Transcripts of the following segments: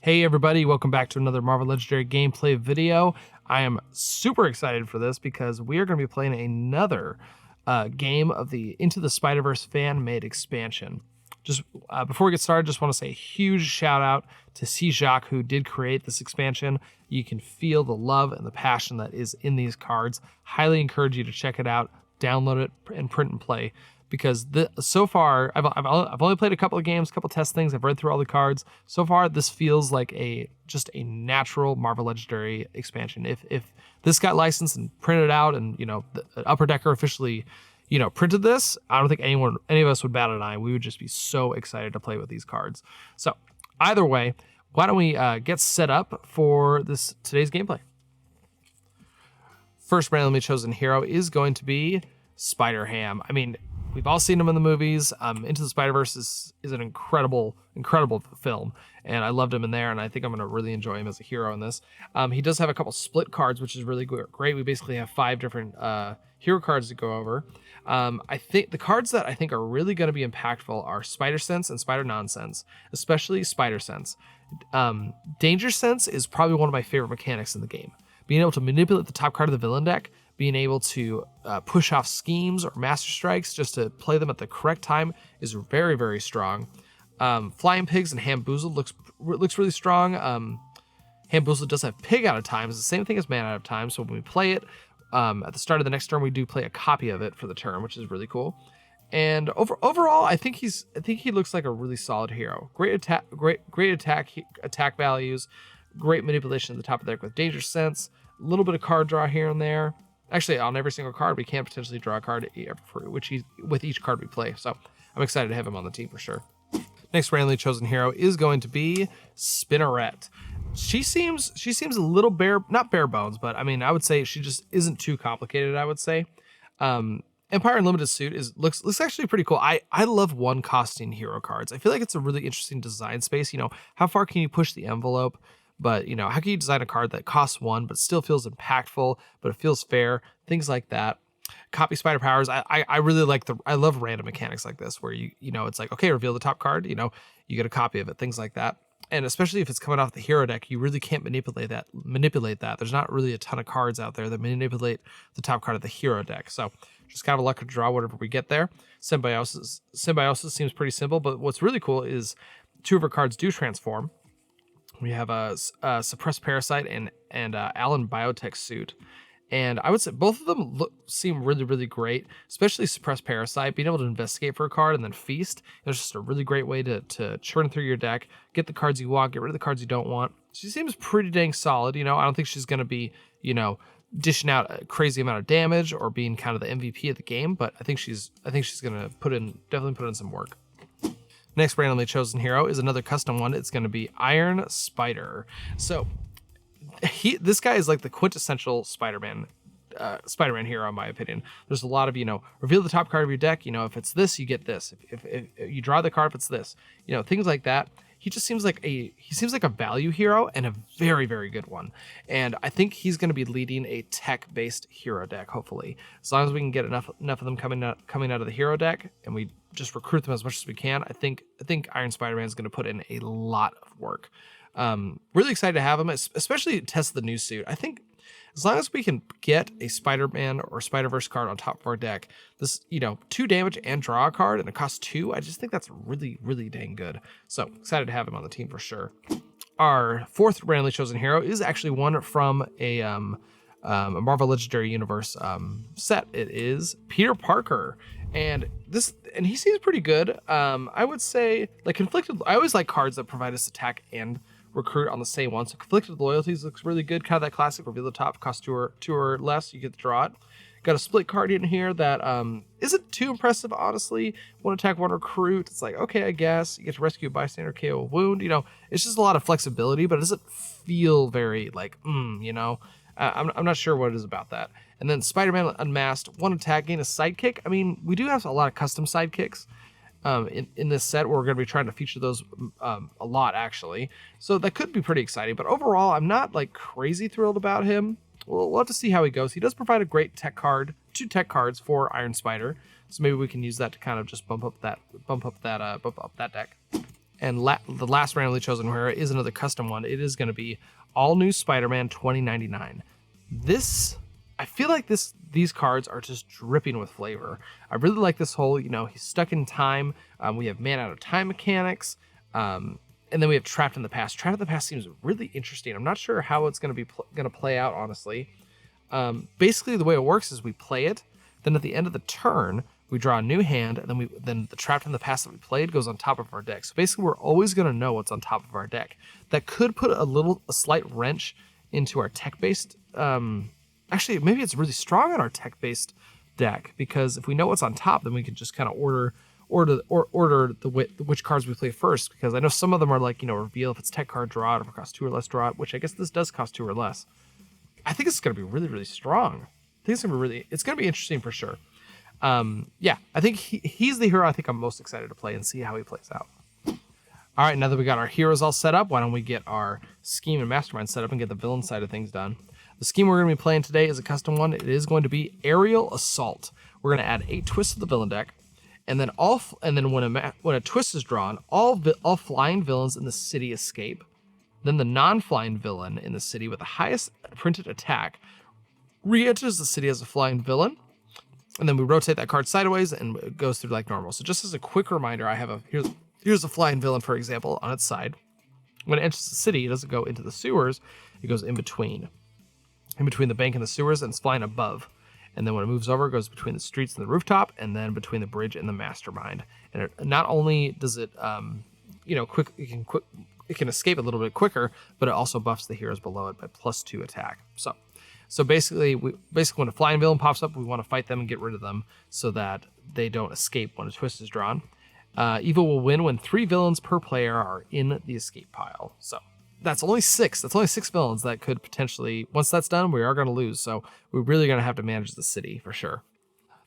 Hey everybody, welcome back to another Marvel Legendary gameplay video. I am super excited for this because we are going to be playing another game of the Into the Spiderverse fan-made expansion. Just before we get started, just want to say a huge shout out to CJacques who did create this expansion. You can feel the love and the passion that is in these cards. Highly encourage you to check it out, download it, and print and play. Because so far, I've only played a couple of games, a couple of test things. I've read through all the cards. So far, this feels like just a natural Marvel Legendary expansion. If this got licensed and printed out, and the Upper Decker officially, printed this, I don't think any of us would bat an eye. We would just be so excited to play with these cards. So either way, why don't we get set up for today's gameplay? First randomly chosen hero is going to be Spider-Ham. I mean, we've all seen him in the movies. Into the Spider-Verse is an incredible film, and I loved him in there, and I think I'm going to really enjoy him as a hero in this. He does have a couple split cards, which is really great. We basically have 5 different hero cards to go over. I think the cards that I think are really going to be impactful are Spider Sense and Spider Nonsense, especially Spider Sense. Danger Sense is probably one of my favorite mechanics in the game. Being able to manipulate the top card of the villain deck, being able to push off schemes or master strikes just to play them at the correct time is very, very strong. Flying Pigs and Hamboozled looks really strong. Hamboozled does have Pig out of time. It's the same thing as Man out of time. So when we play it at the start of the next turn, we do play a copy of it for the turn, which is really cool. And overall, I think he looks like a really solid hero. Great attack values, great manipulation at the top of the deck with Danger Sense, a little bit of card draw here and there. Actually, on every single card, we can potentially draw a card with each card we play. So I'm excited to have him on the team for sure. Next randomly chosen hero is going to be Spinneret. She seems a little not bare bones, but I mean, I would say she just isn't too complicated, I would say. Empire Unlimited suit looks actually pretty cool. I love one costing hero cards. I feel like it's a really interesting design space. How far can you push the envelope? But, how can you design a card that costs 1 but still feels impactful, but it feels fair? Things like that. Copy Spider Powers. I really I love random mechanics like this where it's like, okay, reveal the top card, you get a copy of it, things like that. And especially if it's coming off the hero deck, you really can't manipulate that. There's not really a ton of cards out there that manipulate the top card of the hero deck. So just kind of luck to draw whatever we get there. Symbiosis seems pretty simple, but what's really cool is 2 of her cards do transform. We have a Suppressed Parasite and Alan Biotech suit. And I would say both of them seem really, really great, especially Suppressed Parasite. Being able to investigate for a card and then feast is just a really great way to churn through your deck, get the cards you want, get rid of the cards you don't want. She seems pretty dang solid. I don't think she's going to be, dishing out a crazy amount of damage or being kind of the MVP of the game, but I think she's going to definitely put in some work. Next randomly chosen hero is another custom one. It's going to be Iron Spider. So this guy is like the quintessential Spider-Man hero, in my opinion. There's a lot of, reveal the top card of your deck. If it's this, you get this. If you draw the card, if it's this, things like that. He just seems like a value hero and a very, very good one. And I think he's going to be leading a tech-based hero deck, hopefully. As long as we can get enough of them coming out of the hero deck and we just recruit them as much as we can, I think Iron Spider-Man is going to put in a lot of work. Really excited to have him, especially test the new suit. I think as long as we can get a Spider-Man or Spider-Verse card on top of our deck, this, 2 damage and draw a card and it costs 2, I just think that's really, really dang good. So excited to have him on the team for sure. Our 4th randomly chosen hero is actually one from a Marvel Legendary Universe set. It is Peter Parker. And he seems pretty good. I would say Conflicted. I always like cards that provide us attack and recruit on the same one. So Conflicted Loyalties looks really good. Kind of that classic reveal the top, cost 2 or less. You get to draw it. Got a split card in here that isn't too impressive, honestly. 1 attack, 1 recruit. It's like, okay, I guess. You get to rescue a bystander, KO a wound. It's just a lot of flexibility, but it doesn't feel very I'm not sure what it is about that. And then Spider-Man Unmasked, 1 attack, gain a sidekick. I mean, we do have a lot of custom sidekicks in this set. We're going to be trying to feature those a lot, actually. So that could be pretty exciting. But overall, I'm not crazy thrilled about him. We'll have to see how he goes. He does provide a great tech card, 2 tech cards for Iron Spider. So maybe we can use that to kind of just bump up that deck. And the last randomly chosen hero is another custom one. It is going to be All New Spider-Man 2099. I feel like these cards are just dripping with flavor. I really like this whole, he's stuck in time. We have man out of time mechanics. And then we have Trapped in the Past. Trapped in the Past seems really interesting. I'm not sure how it's going to be going to play out, honestly. Basically, the way it works is we play it. Then at the end of the turn, we draw a new hand, and then the Trapped in the Past that we played goes on top of our deck. So basically, we're always going to know what's on top of our deck. That could put a slight wrench into our tech-based. Actually, maybe it's really strong on our tech-based deck, because if we know what's on top, then we can just kind of order which cards we play first. Because I know some of them are like, reveal if it's tech card, draw it. If it costs 2 or less, draw it. Which I guess this does cost 2 or less. I think it's going to be really, really strong. I think it's going to be interesting for sure. Yeah, I think he's the hero I think I'm most excited to play and see how he plays out. All right, now that we got our heroes all set up, why don't we get our scheme and mastermind set up and get the villain side of things done. The scheme we're going to be playing today is a custom one. It is going to be Aerial Assault. We're going to add 8 twists to the villain deck, and then when a twist is drawn, all flying villains in the city escape. Then the non-flying villain in the city with the highest printed attack re-enters the city as a flying villain, and then we rotate that card sideways and it goes through like normal. So just as a quick reminder, I have here's a flying villain, for example, on its side. When it enters the city, it doesn't go into the sewers, it goes in between the bank and the sewers, and it's flying above. And then when it moves over, it goes between the streets and the rooftop, and then between the bridge and the mastermind. And it, not only does it, it can escape a little bit quicker, but it also buffs the heroes below it by +2 attack. So basically, when a flying villain pops up, we want to fight them and get rid of them so that they don't escape when a twist is drawn. Evil will win when 3 villains per player are in the escape pile. So that's only 6. That's only 6 villains that could potentially, once that's done, we are going to lose. So we're really going to have to manage the city for sure.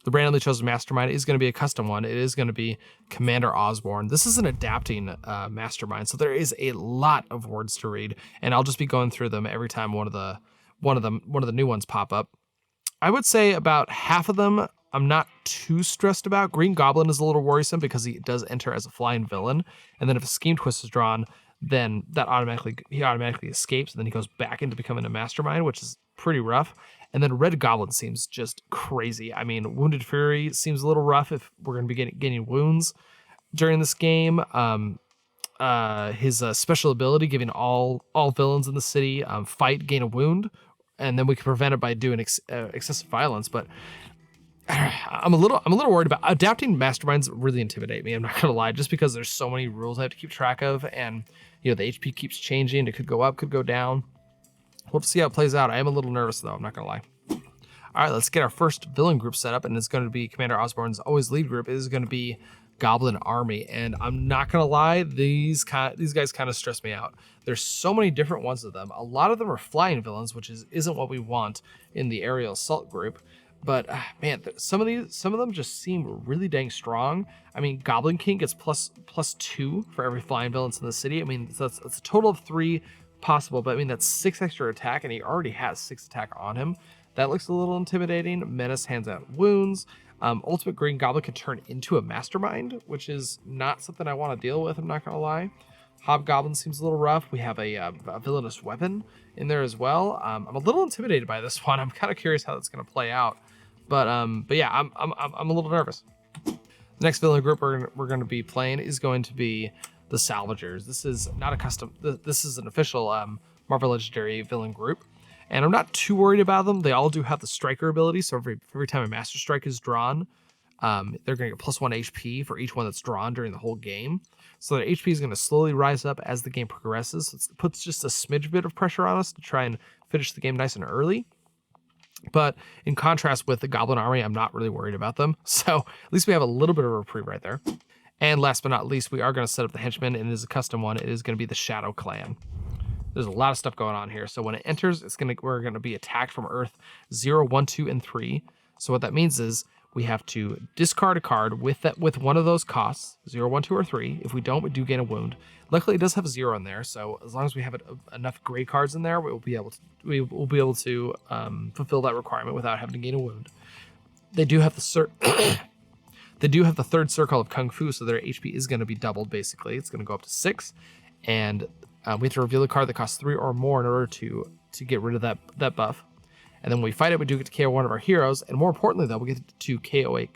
The randomly chosen mastermind is going to be a custom one. It is going to be Commander Osborn. This is an adapting mastermind, so there is a lot of words to read, and I'll just be going through them every time one of the new ones pop up. I would say about half of them I'm not too stressed about. Green Goblin is a little worrisome because he does enter as a flying villain, and then if a scheme twist is drawn, then he automatically escapes, and then he goes back into becoming a mastermind, which is pretty rough. And then Red Goblin seems just crazy. I mean, Wounded Fury seems a little rough if we're going to be getting wounds during this game. His special ability, giving all villains in the city gain a wound, and then we can prevent it by doing excessive violence. But I'm a little worried about adapting masterminds. Really intimidate me. I'm not gonna lie, just because there's so many rules I have to keep track of, and the HP keeps changing. It could go up, could go down. We'll see how it plays out. I am a little nervous though, I'm not gonna lie. All right, let's get our first villain group set up, and it's going to be Commander Osborn's always lead group. It is going to be Goblin Army, and I'm not gonna lie, these guys kind of stress me out. There's so many different ones of them. A lot of them are flying villains, which isn't what we want in the aerial assault group. But man, some of them just seem really dang strong. I mean, Goblin King gets +2 for every flying villains in the city. I mean, that's a total of 3 possible, but I mean that's 6 extra attack, and he already has 6 attack on him. That looks a little intimidating. Menace hands out wounds. Ultimate Green Goblin can turn into a mastermind, which is not something I want to deal with, I'm not gonna lie. Hobgoblin seems a little rough. We have a villainous weapon in there as well. I'm a little intimidated by this one. I'm kind of curious how that's gonna play out. But yeah, I'm a little nervous. The next villain group we're going to be playing is going to be the Salvagers. This is not a custom. This is an official Marvel Legendary villain group, and I'm not too worried about them. They all do have the Striker ability, so every time a Master Strike is drawn, they're going to get +1 HP for each one that's drawn during the whole game. So their HP is going to slowly rise up as the game progresses. So it puts just a smidge bit of pressure on us to try and finish the game nice and early. But in contrast with the Goblin Army, I'm not really worried about them. So at least we have a little bit of a reprieve right there. And last but not least, we are going to set up the Henchman, and it is a custom one. It is going to be the Shadow Clan. There's a lot of stuff going on here. So when it enters, we're going to be attacked from Earth 0, 1, 2, and 3. So what that means is we have to discard a card with one of those costs, 0, 1, 2, or 3. If we don't, we do gain a wound. Luckily, it does have a 0 in there, so as long as we have enough gray cards in there, we will be able to fulfill that requirement without having to gain a wound. They do have the They do have the third circle of Kung Fu, so their HP is going to be doubled, basically. It's going to go up to 6. And we have to reveal a card that costs 3 or more in order to get rid of that buff. And then when we fight it, we do get to KO one of our heroes. And more importantly, though, we get to KO a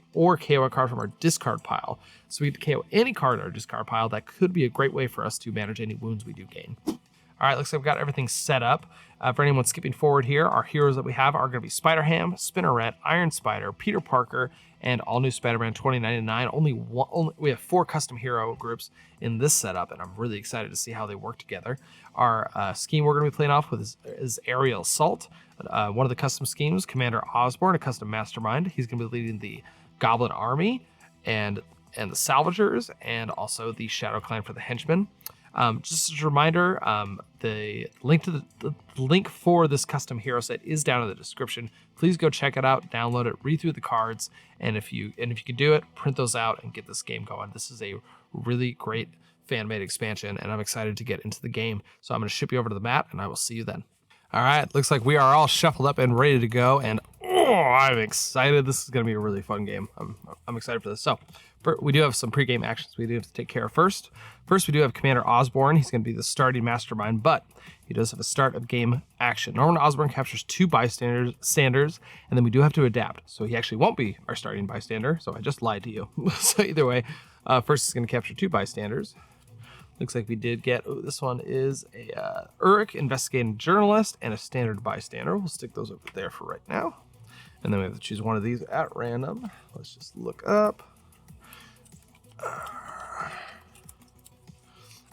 card from our discard pile. So we get to KO any card in our discard pile. That could be a great way for us to manage any wounds we do gain. All right, looks like we've got everything set up. For anyone skipping forward here, our heroes that we have are going to be Spider-Ham, Spinneret, Iron Spider, Peter Parker, and all new Spider-Man 2099. We have 4 custom hero groups in this setup, and I'm really excited to see how they work together. Our scheme we're going to be playing off with is Aerial Assault. One of the custom schemes, Commander Osborn, a custom mastermind. He's going to be leading the Goblin Army and the Salvagers, and also the Shadow Clan for the Henchmen. Just as a reminder, the link for this custom hero set is down in the description. Please go check it out, download it, read through the cards, and if you can do it, print those out and get this game going. This is a really great fan-made expansion, and I'm excited to get into the game. So I'm going to ship you over to the mat, and I will see you then. All right, looks like we are all shuffled up and ready to go, and I'm excited. This is going to be a really fun game. I'm excited for this. So we do have some pregame actions we do have to take care of first. First, we do have Commander Osborn. He's going to be the starting mastermind, but he does have a start of game action. Normon Osborn captures 2 bystanders, and then we do have to adapt. So he actually won't be our starting bystander, so I just lied to you. So either way, first he's going to capture 2 bystanders. Looks like we did get, this one is a Uruk, investigating journalist, and a standard bystander. We'll stick those over there for right now. And then we have to choose one of these at random. Let's just look up.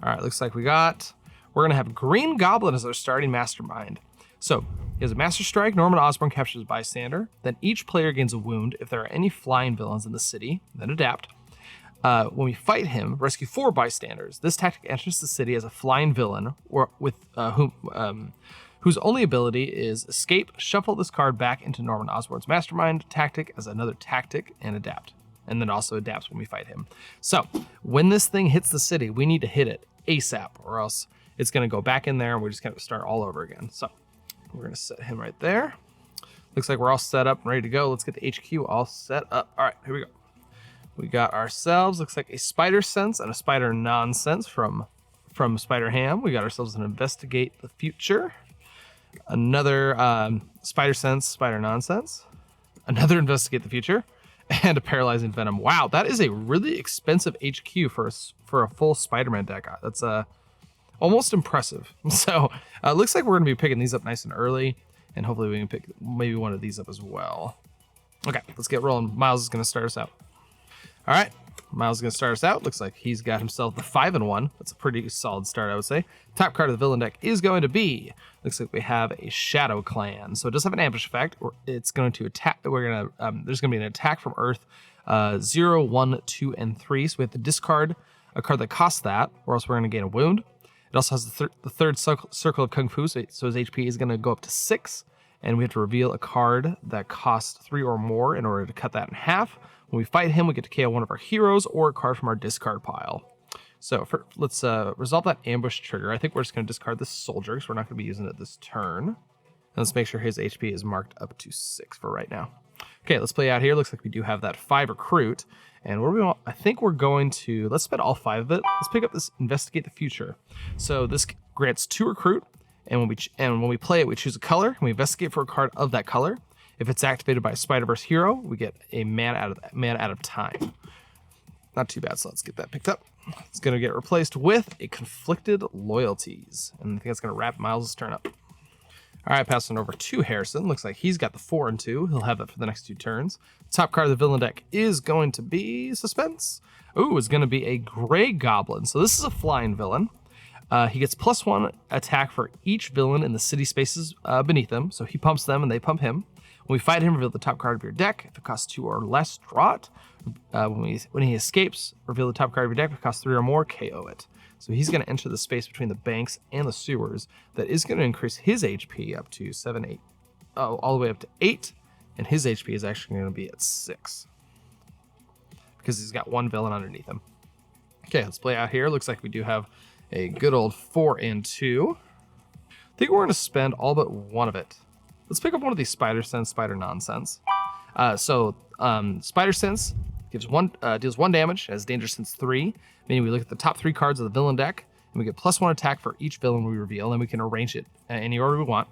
All right, looks like we're going to have Green Goblin as our starting mastermind. So he has a Master Strike. Normon Osborn captures a bystander. Then each player gains a wound if there are any flying villains in the city. Then adapt. When we fight him, rescue 4 bystanders. This tactic enters the city as a flying villain, whose only ability is escape, shuffle this card back into Normon Osborn's mastermind tactic as another tactic, and adapt. And then also adapts when we fight him. So when this thing hits the city, we need to hit it ASAP, or else it's going to go back in there and we're just going to start all over again. So we're going to set him right there. Looks like we're all set up and ready to go. Let's get the HQ all set up. All right, here we go. We got ourselves, looks like a Spider Sense and a Spider Nonsense from Spider-Ham. We got ourselves an Investigate the Future. Another Spider Sense, Spider Nonsense. Another Investigate the Future. And a Paralyzing Venom. Wow, that is a really expensive HQ for a full Spider-Man deck. That's almost impressive. So looks like we're going to be picking these up nice and early. And hopefully we can pick maybe one of these up as well. Okay, let's get rolling. Miles is going to start us out. All right, Miles is going to start us out. Looks like he's got himself the 5-1. That's a pretty solid start, I would say. Top card of the villain deck is going to be, looks like we have a Shadow Clan. So it does have an ambush effect. It's going to attack. There's going to be an attack from Earth 0, 1, 2, and 3. So we have to discard a card that costs that, or else we're going to gain a wound. It also has the third circle of Kung Fu, so his HP is going to go up to 6. And we have to reveal a card that costs 3 or more in order to cut that in half. When we fight him, we get to KO one of our heroes or a card from our discard pile. So let's resolve that ambush trigger. I think we're just going to discard this soldier because we're not going to be using it this turn. And let's make sure his HP is marked up to 6 for right now. Okay, let's play out here. Looks like we do have that 5 recruit. And what do we want? I think we're going to, let's spend all 5 of it. Let's pick up this Investigate the Future. So this grants 2 recruit. And when we play it, we choose a color and we investigate for a card of that color. If it's activated by a Spiderverse hero, we get a man out of time. Not too bad, so let's get that picked up. It's going to get replaced with a Conflicted Loyalties. And I think that's going to wrap Miles' turn up. All right, passing over to Harrison. Looks like he's got the 4 and 2. He'll have that for the next 2 turns. Top card of the villain deck is going to be Suspense. Ooh, it's going to be a Gray Goblin. So this is a flying villain. He gets +1 attack for each villain in the city spaces beneath him. So he pumps them and they pump him. When we fight him, reveal the top card of your deck. If it costs 2 or less, draw it. When he escapes, reveal the top card of your deck. If it costs 3 or more, KO it. So he's going to enter the space between the banks and the sewers. That is going to increase his HP up to 7, 8. Oh, all the way up to 8. And his HP is actually going to be at 6. Because he's got 1 villain underneath him. Okay, let's play out here. Looks like we do have a good old 4 and 2. I think we're going to spend all but 1 of it. Let's pick up one of these Spider Sense, Spider Nonsense. Spider Sense deals 1 damage, has danger sense 3, meaning we look at the top 3 cards of the villain deck, and we get +1 attack for each villain we reveal, and we can arrange it in any order we want.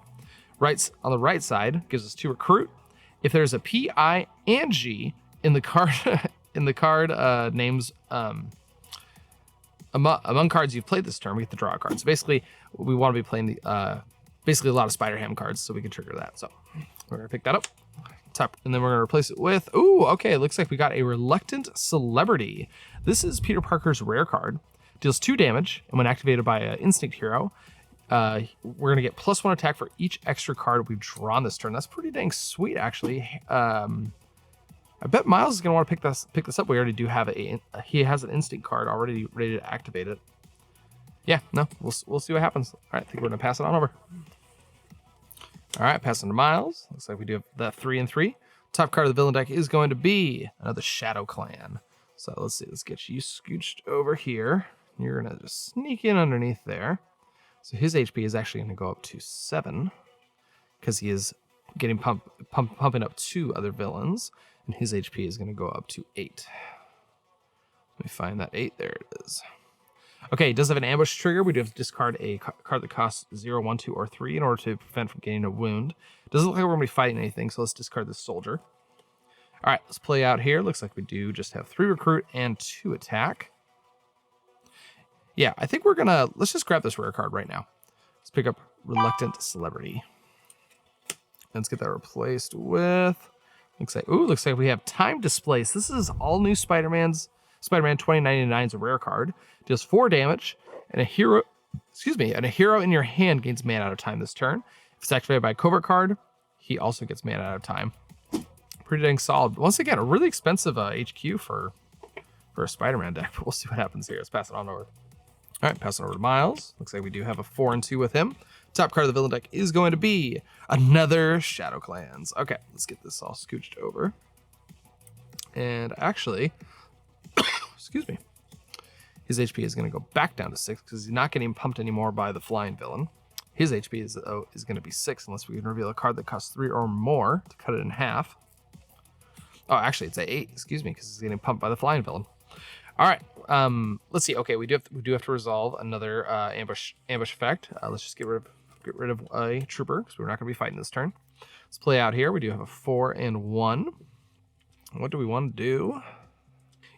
On the right side gives us 2 recruit. If there's a P, I, and G in the card names among cards you've played this turn, we get to draw a card. So basically, we want to be playing basically a lot of Spider-Ham cards, so we can trigger that. So we're gonna pick that up. And then we're gonna replace it with, okay, it looks like we got a Reluctant Celebrity. This is Peter Parker's rare card. Deals 2 damage, and when activated by an Instinct hero, we're gonna get +1 attack for each extra card we've drawn this turn. That's pretty dang sweet, actually. I bet Miles is gonna want to pick this up. We already do have he has an Instinct card already ready to activate it. Yeah, no, we'll see what happens. All right, I think we're gonna pass it on over. All right, passing to Miles. Looks like we do have that 3 and 3. Top card of the villain deck is going to be another Shadow Clan. So let's see, let's get you scooched over here. You're gonna just sneak in underneath there. So his HP is actually gonna go up to 7 because he is getting pumping up 2 other villains, and his HP is gonna go up to 8. Let me find that 8. There it is. Okay, it does have an ambush trigger. We do have to discard a card that costs 0, 1, 2, or 3 in order to prevent from getting a wound. Doesn't look like we're going to be fighting anything, so let's discard this soldier. All right, let's play out here. Looks like we do just have 3 recruit and 2 attack. Yeah, I think let's just grab this rare card right now. Let's pick up Reluctant Celebrity. Let's get that replaced with, looks like we have Time Displace. This is all new Spider-Man 2099's a rare card. Deals 4 damage, and a hero in your hand gains mana out of time this turn. If it's activated by a covert card, he also gets mana out of time. Pretty dang solid. Once again, a really expensive HQ for a Spider-Man deck, but we'll see what happens here. Let's pass it on over. All right, pass it over to Miles. Looks like we do have a 4 and 2 with him. Top card of the villain deck is going to be another Shadow Clans. Okay, let's get this all scooched over. And actually, excuse me, his HP is going to go back down to 6 because he's not getting pumped anymore by the flying villain. His HP is going to be 6 unless we can reveal a card that costs 3 or more to cut it in half. Oh, actually, it's a 8. Excuse me, because he's getting pumped by the flying villain. All right, let's see. Okay, we do have to resolve another ambush effect. Let's just get rid of a trooper because we're not going to be fighting this turn. Let's play out here. We do have a 4 and 1. What do we want to do?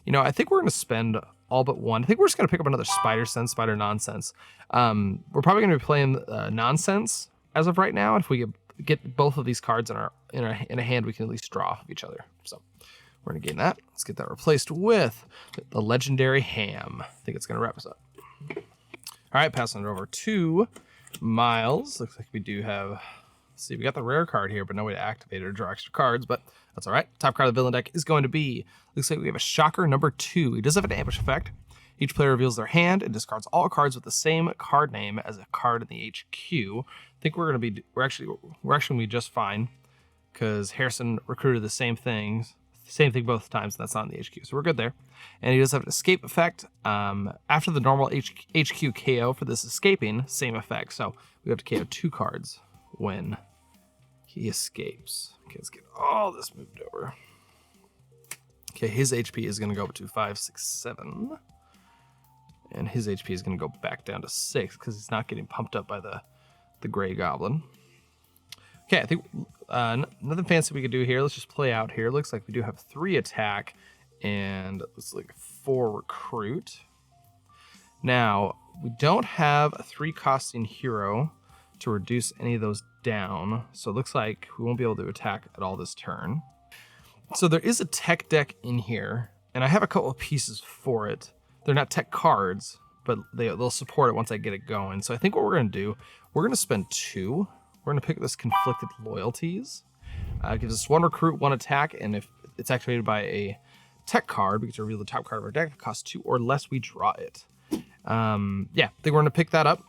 You know, I think we're going to spend all but 1. I think we're just going to pick up another Spider Nonsense. We're probably going to be playing Nonsense as of right now. If we get both of these cards in a hand, we can at least draw off of each other. So we're going to gain that. Let's get that replaced with the legendary Ham. I think it's going to wrap us up. All right, passing it over to Miles. Looks like we do have, let's see, we got the rare card here, but no way to activate it or draw extra cards, but that's all right. Top card of the villain deck is going to be, looks like we have a Shocker number 2. He does have an ambush effect. Each player reveals their hand and discards all cards with the same card name as a card in the HQ. I think we're actually going to be just fine because Harrison recruited the same thing both times, and that's not in the HQ, so we're good there. And he does have an escape effect. After the normal HQ KO for this escaping, same effect. So we have to KO 2 cards when he escapes. Okay, let's get all this moved over. Okay, his HP is going to go up to 5, 6, 7. And his HP is going to go back down to 6 because he's not getting pumped up by the gray goblin. Okay, I think nothing fancy we could do here. Let's just play out here. Looks like we do have 3 attack and looks like 4 recruit. Now, we don't have a 3 costing hero to reduce any of those down. So it looks like we won't be able to attack at all this turn. So there is a tech deck in here, and I have a couple of pieces for it. They're not tech cards, but they'll support it once I get it going. So I think what we're going to do, we're going to spend 2. We're going to pick this Conflicted Loyalties. It gives us 1 recruit, 1 attack, and if it's activated by a tech card, we get to reveal the top card of our deck. If it costs 2 or less, we draw it. Yeah, I think we're going to pick that up.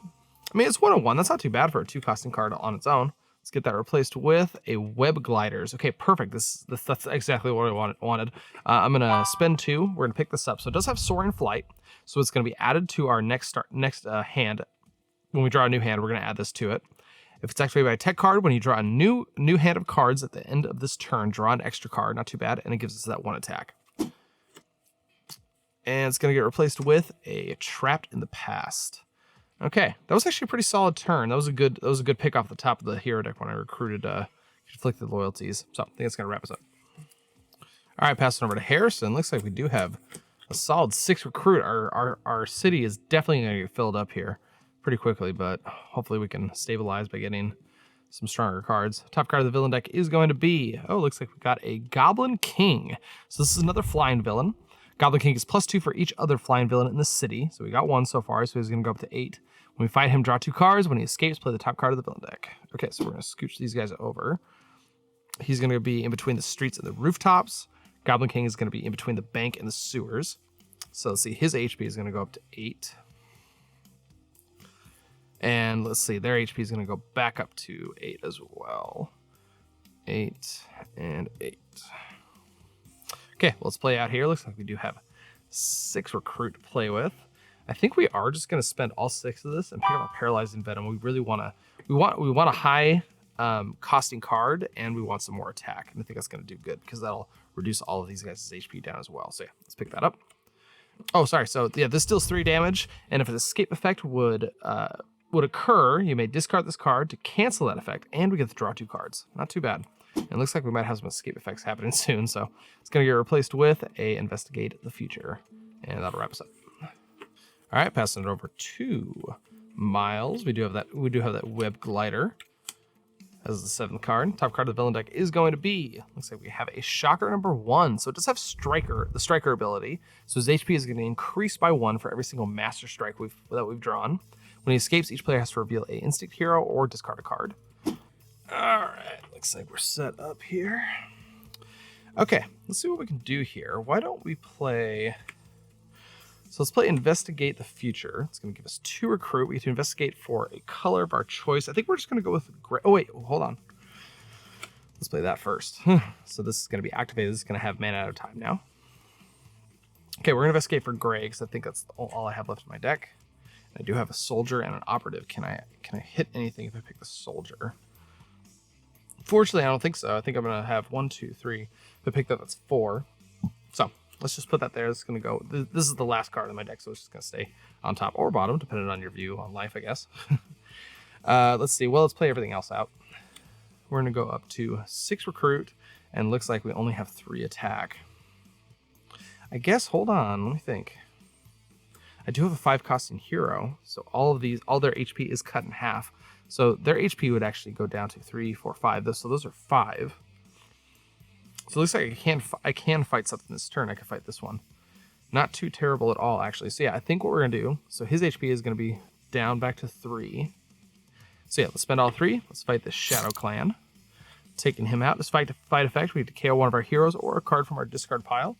I mean, it's 1/1. That's not too bad for a 2 costing card on its own. Let's get that replaced with a Web Gliders. Okay, perfect. That's exactly what I wanted. I'm going to spend 2. We're going to pick this up. So it does have Soaring Flight, so it's going to be added to our next hand. When we draw a new hand, we're going to add this to it. If it's activated by a tech card, when you draw a new hand of cards at the end of this turn, draw an extra card. Not too bad, and it gives us that 1 attack. And it's going to get replaced with a Trapped in the Past. Okay, that was actually a pretty solid turn. That was a good pick off the top of the hero deck when I recruited Conflicted Loyalties. So I think it's going to wrap us up. All right, passing over to Harrison. Looks like we do have a solid 6 recruit. Our city is definitely going to get filled up here pretty quickly, but hopefully we can stabilize by getting some stronger cards. Top card of the villain deck is going to be, looks like we got a Goblin King. So this is another flying villain. Goblin King is +2 for each other flying villain in the city. So we got 1 so far, so he's going to go up to 8. When we fight him, draw 2 cards. When he escapes, play the top card of the villain deck. Okay, so we're going to scooch these guys over. He's going to be in between the streets and the rooftops. Goblin King is going to be in between the bank and the sewers. So let's see, his HP is going to go up to 8. And let's see, their HP is going to go back up to 8 as well. 8 and 8. Okay, well, let's play out here. Looks like we do have 6 recruit to play with. I think we are just going to spend all 6 of this and pick up our Paralyzing Venom. We really want to, we want a high costing card, and we want some more attack. And I think that's going to do good because that'll reduce all of these guys' HP down as well. So yeah, let's pick that up. Oh, sorry. So yeah, this deals 3 damage, and if an escape effect would occur, you may discard this card to cancel that effect, and we get to draw 2 cards. Not too bad. And it looks like we might have some escape effects happening soon, so it's going to get replaced with a Investigate the Future, and that'll wrap us up. All right, passing it over to Miles. We do have that Web Glider as the 7th card. Top card of the villain deck is going to be, looks like we have a Shocker number 1. So it does have the Striker ability. So his HP is going to increase by 1 for every single Master Strike that we've drawn. When he escapes, each player has to reveal a instinct hero or discard a card. All right, looks like we're set up here. Okay, let's see what we can do here. Why don't we play... So let's play Investigate the Future. It's going to give us 2 recruit. We get to investigate for a color of our choice. I think we're just going to go with gray. Oh, wait, hold on. Let's play that first. So this is going to be activated. This is going to have mana out of time now. Okay, we're going to investigate for gray because I think that's all I have left in my deck. I do have a soldier and an operative. Can I hit anything if I pick the soldier? Fortunately, I don't think so. I think I'm going to have 1, 2, 3. If I pick that, that's 4. So let's just put that there. It's going to go. This is the last card in my deck, so it's just going to stay on top or bottom, depending on your view on life, I guess. Let's see. Well, let's play everything else out. We're going to go up to 6 recruit, and looks like we only have 3 attack. I guess, hold on, let me think. I do have a 5 costing hero, so all their HP is cut in half. So their HP would actually go down to 3, 4, 5. So those are 5. So it looks like I can fight something this turn. I can fight this one. Not too terrible at all, actually. So yeah, I think what we're going to do, so his HP is going to be down back to 3. So yeah, let's spend all 3. Let's fight the Shadow Clan. Taking him out. This fight effect, we have to KO one of our heroes or a card from our discard pile.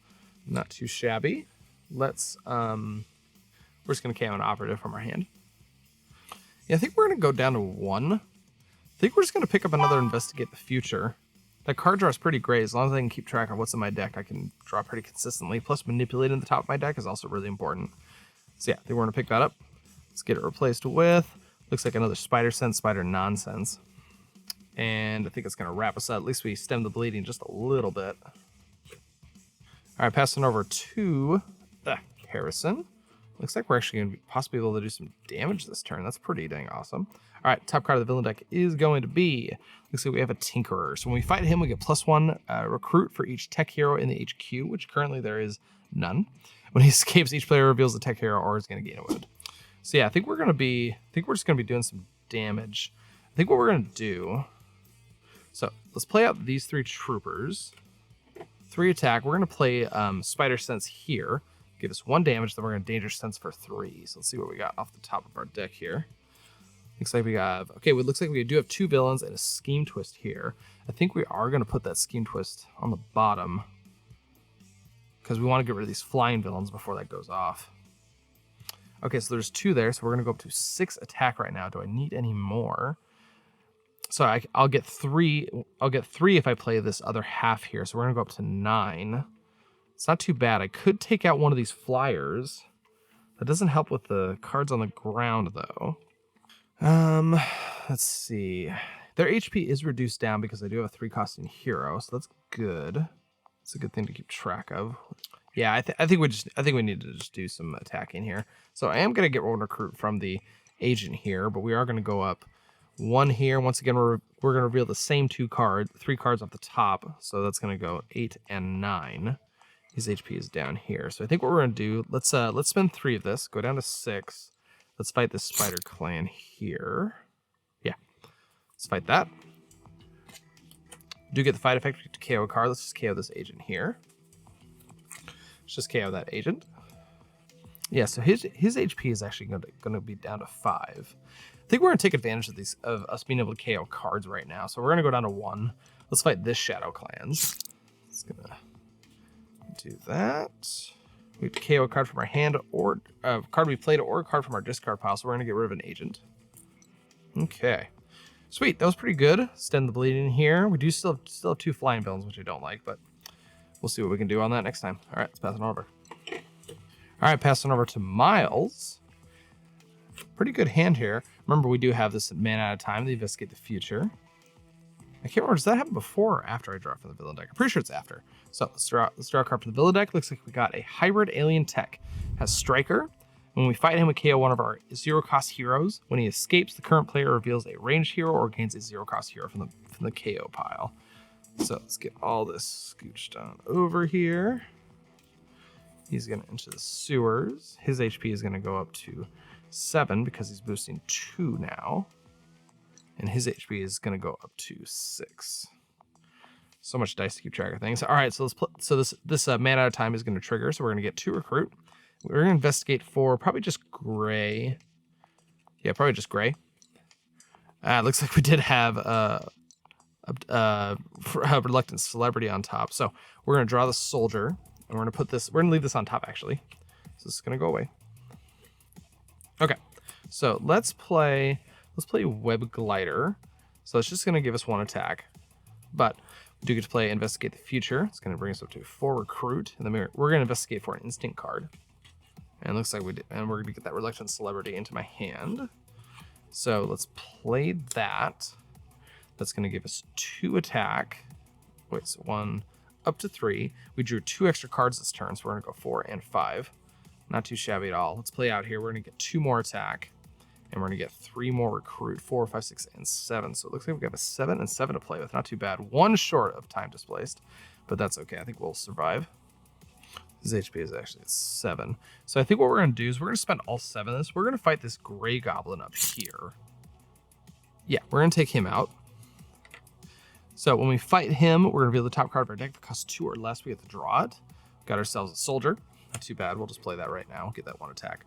Not too shabby. Let's, we're just going to KO an operative from our hand. Yeah, I think we're going to go down to 1. I think we're just going to pick up another Investigate the Future. That card draw is pretty great. As long as I can keep track of what's in my deck, I can draw pretty consistently. Plus, manipulating the top of my deck is also really important. So yeah, I think we're going to pick that up. Let's get it replaced with, looks like another Spider Sense, Spider Nonsense. And I think it's going to wrap us up. At least we stem the bleeding just a little bit. All right, passing over to the Harrison. Looks like we're actually going to be possibly able to do some damage this turn. That's pretty dang awesome. All right, top card of the villain deck is going to be, looks like we have a Tinkerer. So when we fight him, we get +1 recruit for each tech hero in the HQ, which currently there is none. When he escapes, each player reveals a tech hero or is going to gain a wound. So yeah, I think we're just going to be doing some damage. I think what we're going to do, so let's play out these 3 troopers. 3 attack. We're going to play Spider Sense here. Give us 1 damage, then we're going to Danger Sense for 3. So let's see what we got off the top of our deck here. Looks like we have, okay, it looks like we do have 2 villains and a Scheme Twist here. I think we are going to put that Scheme Twist on the bottom because we want to get rid of these flying villains before that goes off. Okay, so there's 2 there, so we're going to go up to 6 attack right now. Do I need any more? So I'll get 3. I'll get 3 if I play this other half here. So we're going to go up to 9. It's not too bad. I could take out one of these flyers. That doesn't help with the cards on the ground, though. Let's see. Their HP is reduced down because I do have a 3 costing hero, so that's good. It's a good thing to keep track of. Yeah, I think we need to just do some attacking here. So I am gonna get one recruit from the agent here, but we are gonna go up one here. Once again, we're gonna reveal the same three cards off the top. So that's gonna go 8 and 9. His HP is down here. So I think what we're gonna do, let's spend 3 of this, go down to 6. Let's fight this spider clan here. Yeah, let's fight that. Do get the fight effect to KO a card. Let's just KO this agent here. Let's just KO that agent. Yeah, so his HP is actually gonna be down to 5. I think we're gonna take advantage of us being able to KO cards right now. So we're gonna go down to 1. Let's fight this Shadow Clans. It's gonna do that. We KO a card from our hand, or a card we played, or a card from our discard pile. So we're gonna get rid of an agent. Okay. Sweet, that was pretty good. Stem the bleeding here. We do still have 2 flying villains, which I don't like, but we'll see what we can do on that next time. All right, let's pass it over. All right, passing over to Miles. Pretty good hand here. Remember, we do have this man out of time to investigate the future. I can't remember, does that happen before or after I draw from the villain deck? I'm pretty sure it's after. So let's draw a card from the villain deck. Looks like we got a hybrid alien tech. Has Striker. When we fight him, we KO one of our 0-cost heroes. When he escapes, the current player reveals a ranged hero or gains a 0-cost hero from the KO pile. So let's get all this scooched on over here. He's going to enter the sewers. His HP is going to go up to 7 because he's boosting 2 now. And his HP is going to go up to 6. So much dice to keep track of things. All right, so this man out of time is going to trigger. So we're going to get 2 recruit. We're going to investigate for probably just gray. Yeah, probably just gray. Looks like we did have a reluctant celebrity on top. So we're going to draw the soldier, and we're going to put this. We're going to leave this on top actually. So this is going to go away. Okay, so let's play Web Glider. So it's just going to give us 1 attack, but we do get to play Investigate the Future. It's going to bring us up to 4 recruit, and then we're going to investigate for an instinct card. And it looks like we did, and we're going to get that reluctant celebrity into my hand. So let's play that. That's going to give us 2 attack. Wait, so 1 up to 3. We drew 2 extra cards this turn, so we're going to go 4 and 5. Not too shabby at all. Let's play out here. We're going to get 2 more attack, and we're going to get 3 more recruit, 4, 5, 6, and 7. So it looks like we have a 7 and 7 to play with. Not too bad. 1 short of time displaced, but that's okay. I think we'll survive. His HP is actually at 7. So I think what we're going to do is we're going to spend all 7 of this. We're going to fight this gray goblin up here. Yeah, we're going to take him out. So when we fight him, we're going to reveal the top card of our deck. If it costs 2 or less, we have to draw it. Got ourselves a soldier. Not too bad. We'll just play that right now. Get that 1 attack.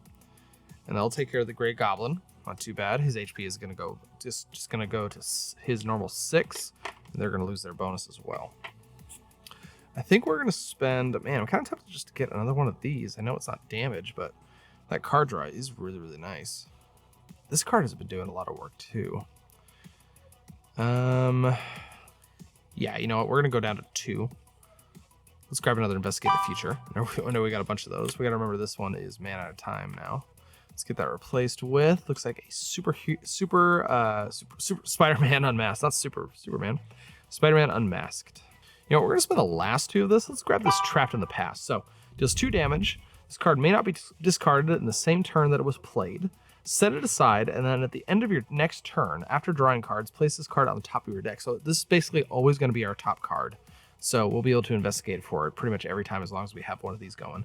And that'll take care of the gray goblin. Not too bad. His HP is going to go just going to go to his normal 6. And they're going to lose their bonus as well. I think we're going to spend... Man, I'm kind of tempted just to get another one of these. I know it's not damage, but that card draw is really, really nice. This card has been doing a lot of work, too. Yeah, you know what? We're going to go down to 2. Let's grab another Investigate the Future. I know we got a bunch of those. We got to remember this one is man out of time now. Let's get that replaced with... Looks like a super Spider-Man Unmasked. Not Superman. Spider-Man Unmasked. You know, we're going to spend the last 2 of this. Let's grab this Trapped in the Past. So, deals 2 damage. This card may not be discarded in the same turn that it was played. Set it aside, and then at the end of your next turn, after drawing cards, place this card on the top of your deck. So this is basically always going to be our top card. So we'll be able to investigate for it pretty much every time as long as we have one of these going.